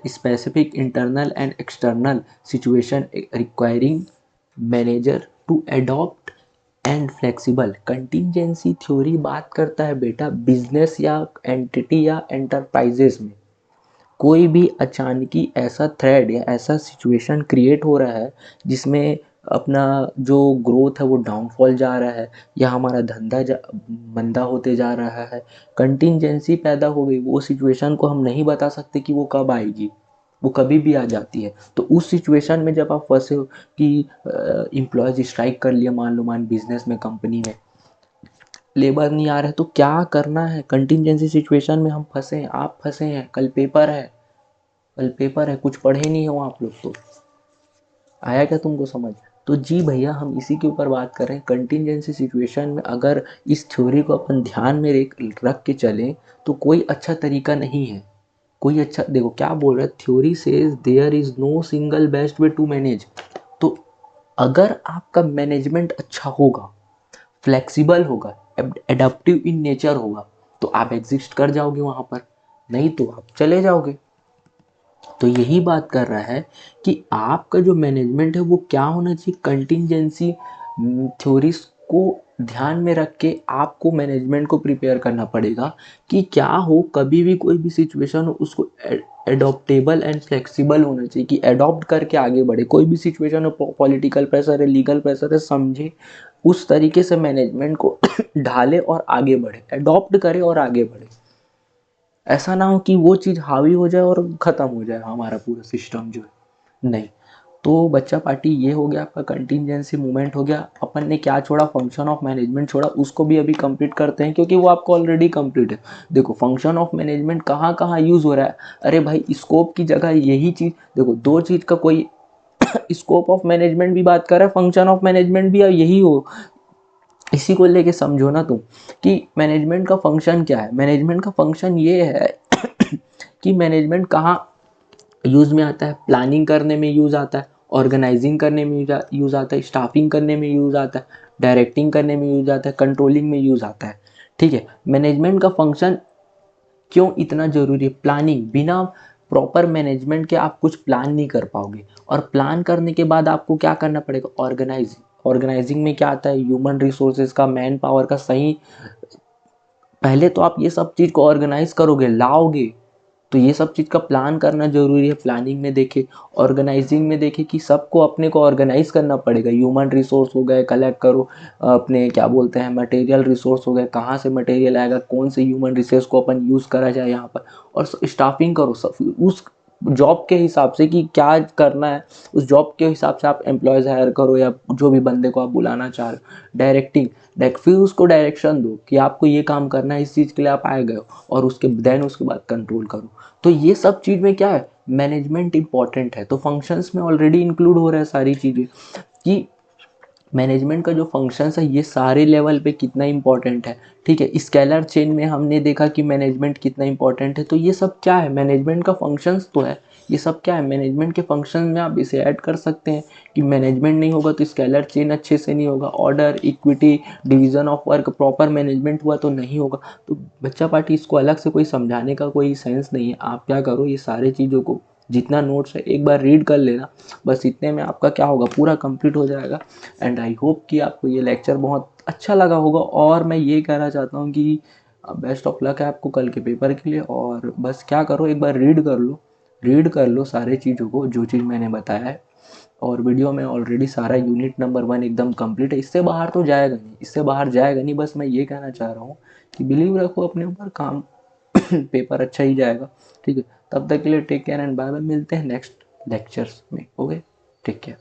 specific internal and external situation requiring manager to adopt and flexible. Contingency theory बात करता है बेटा बिजनेस या entity या enterprises में कोई भी अचानकी ऐसा थ्रेड या ऐसा सिचुएशन क्रिएट हो रहा है जिसमें अपना जो ग्रोथ है वो डाउनफॉल जा रहा है, या हमारा धंधा मंदा होते जा रहा है, कंटिंजेंसी पैदा हो गई, वो सिचुएशन को हम नहीं बता सकते कि वो कब आएगी, वो कभी भी आ जाती है। तो उस सिचुएशन में जब आप फंसे हो कि एम्प्लॉयज स्ट्राइक कर लिया, मान बिजनेस में, कंपनी में लेबर नहीं आ रहे, तो क्या करना है, कंटिंजेंसी सिचुएशन में हम फंसे हैं, आप फंसे हैं, कल पेपर है, कल पेपर है, कुछ पढ़े नहीं हो आप लोग, तो आया क्या तुमको समझ। तो जी भैया हम इसी के ऊपर बात कर रहे हैं, कंटिंजेंसी सिचुएशन में अगर इस थ्योरी को अपन ध्यान में रख के चलें तो कोई अच्छा तरीका नहीं है, कोई अच्छा, देखो क्या बोल रहा है, theory says there is no single best way to manage. तो अगर आपका मैनेजमेंट अच्छा होगा, फ्लेक्सिबल होगा, एडाप्टिव इन नेचर होगा, तो आप एग्जिस्ट कर जाओगे वहां पर, नहीं तो आप चले जाओगे। तो यही बात कर रहा है कि आपका जो मैनेजमेंट है वो क्या होना चाहिए, कंटिंजेंसी थ्योरीज को ध्यान में रख के आपको मैनेजमेंट को प्रिपेयर करना पड़ेगा कि क्या हो, कभी भी कोई भी सिचुएशन हो उसको एडॉप्टेबल एंड फ्लेक्सिबल होना चाहिए, कि एडॉप्ट करके आगे बढ़े, कोई भी सिचुएशन हो, पॉलिटिकल प्रेशर है, लीगल प्रेशर है, समझे उस तरीके से मैनेजमेंट को ढाले और आगे बढ़े, एडॉप्ट करे और आगे बढ़े। ऐसा ना हो कि वो चीज़ हावी हो जाए और ख़त्म हो जाए हमारा पूरा सिस्टम जो है, नहीं। तो बच्चा पार्टी ये हो गया आपका कंटिंजेंसी मूवमेंट हो गया। अपन ने क्या छोड़ा, फंक्शन ऑफ मैनेजमेंट छोड़ा, उसको भी अभी कंप्लीट करते हैं क्योंकि वो आपको ऑलरेडी कंप्लीट है। देखो फंक्शन ऑफ मैनेजमेंट कहाँ कहाँ यूज़ हो रहा है, अरे भाई स्कोप की जगह यही चीज़, देखो दो चीज़ का कोई स्कोप ऑफ मैनेजमेंट भी बात कर रहा है, फंक्शन ऑफ मैनेजमेंट भी यही हो, इसी को लेके समझो ना तुम कि मैनेजमेंट का फंक्शन क्या है। मैनेजमेंट का फंक्शन ये है कि मैनेजमेंट कहाँ यूज़ में आता है, प्लानिंग करने में यूज़ आता है, ऑर्गेनाइजिंग करने में यूज़ आता है, स्टाफिंग करने में यूज़ आता है, डायरेक्टिंग करने में यूज़ आता है, कंट्रोलिंग में यूज़ आता है। ठीक है, मैनेजमेंट का फंक्शन क्यों इतना ज़रूरी है, प्लानिंग, बिना प्रॉपर मैनेजमेंट के आप कुछ प्लान नहीं कर पाओगे, और प्लान करने के बाद आपको क्या करना पड़ेगा, ऑर्गेनाइजिंग। ऑर्गेनाइजिंग में क्या आता है, ह्यूमन रिसोर्सेज का, मैन पावर का सही, पहले तो आप ये सब चीज़ को ऑर्गेनाइज करोगे, लाओगे, तो ये सब चीज़ का प्लान करना जरूरी है। प्लानिंग में देखे, ऑर्गेनाइजिंग में देखे कि सबको अपने को ऑर्गेनाइज करना पड़ेगा, ह्यूमन रिसोर्स हो गए कलेक्ट करो, अपने क्या बोलते हैं मटेरियल रिसोर्स हो गए, कहाँ से मटेरियल आएगा, कौन से ह्यूमन रिसोर्स को अपन यूज़ करा जाए यहाँ पर, और स्टाफिंग करो सब उस जॉब के हिसाब से कि क्या करना है, उस जॉब के हिसाब से आप एम्प्लॉयज़ हायर करो या जो भी बंदे को आप बुलाना चाह रहे हो। डायरेक्टिंग, फिर उसको डायरेक्शन दो कि आपको ये काम करना है, इस चीज़ के लिए आप आए गए हो, और उसके बाद कंट्रोल करो। तो ये सब चीज़ में क्या है, मैनेजमेंट इंपॉर्टेंट है। तो फंक्शंस में ऑलरेडी इंक्लूड हो रहा है सारी चीज़ें, कि मैनेजमेंट का जो फंक्शंस है ये सारे लेवल पे कितना इंपॉर्टेंट है। ठीक है, स्केलर चेन में हमने देखा कि मैनेजमेंट कितना इंपॉर्टेंट है, तो ये सब क्या है, मैनेजमेंट का फंक्शंस तो है, ये सब क्या है मैनेजमेंट के फंक्शन में आप इसे ऐड कर सकते हैं कि मैनेजमेंट नहीं होगा तो स्केलर चेन अच्छे से नहीं होगा, order, equity, division of work, proper management हुआ तो नहीं होगा। तो बच्चा पार्टी इसको अलग से कोई समझाने का कोई सेंस नहीं है। आप क्या करो, ये सारे चीज़ों को जितना नोट्स है एक बार रीड कर लेना, बस इतने में आपका क्या होगा, पूरा कंप्लीट हो जाएगा। एंड आई होप कि आपको ये लेक्चर बहुत अच्छा लगा होगा, और मैं ये कहना चाहता हूँ कि बेस्ट ऑफ लक है आपको कल के पेपर के लिए। और बस क्या करो, एक बार रीड कर लो सारे चीज़ों को जो चीज़ मैंने बताया है, और वीडियो में ऑलरेडी सारा यूनिट नंबर 1 एकदम कंप्लीट है, इससे बाहर तो जाएगा नहीं, इससे बाहर जाएगा नहीं। बस मैं ये कहना चाह रहा हूँ कि बिलीव रखो अपने ऊपर, काम पेपर अच्छा ही जाएगा। ठीक है, तब तक के लिए take care and bye bye, मिलते हैं नेक्स्ट लेक्चर्स में। Okay, take care.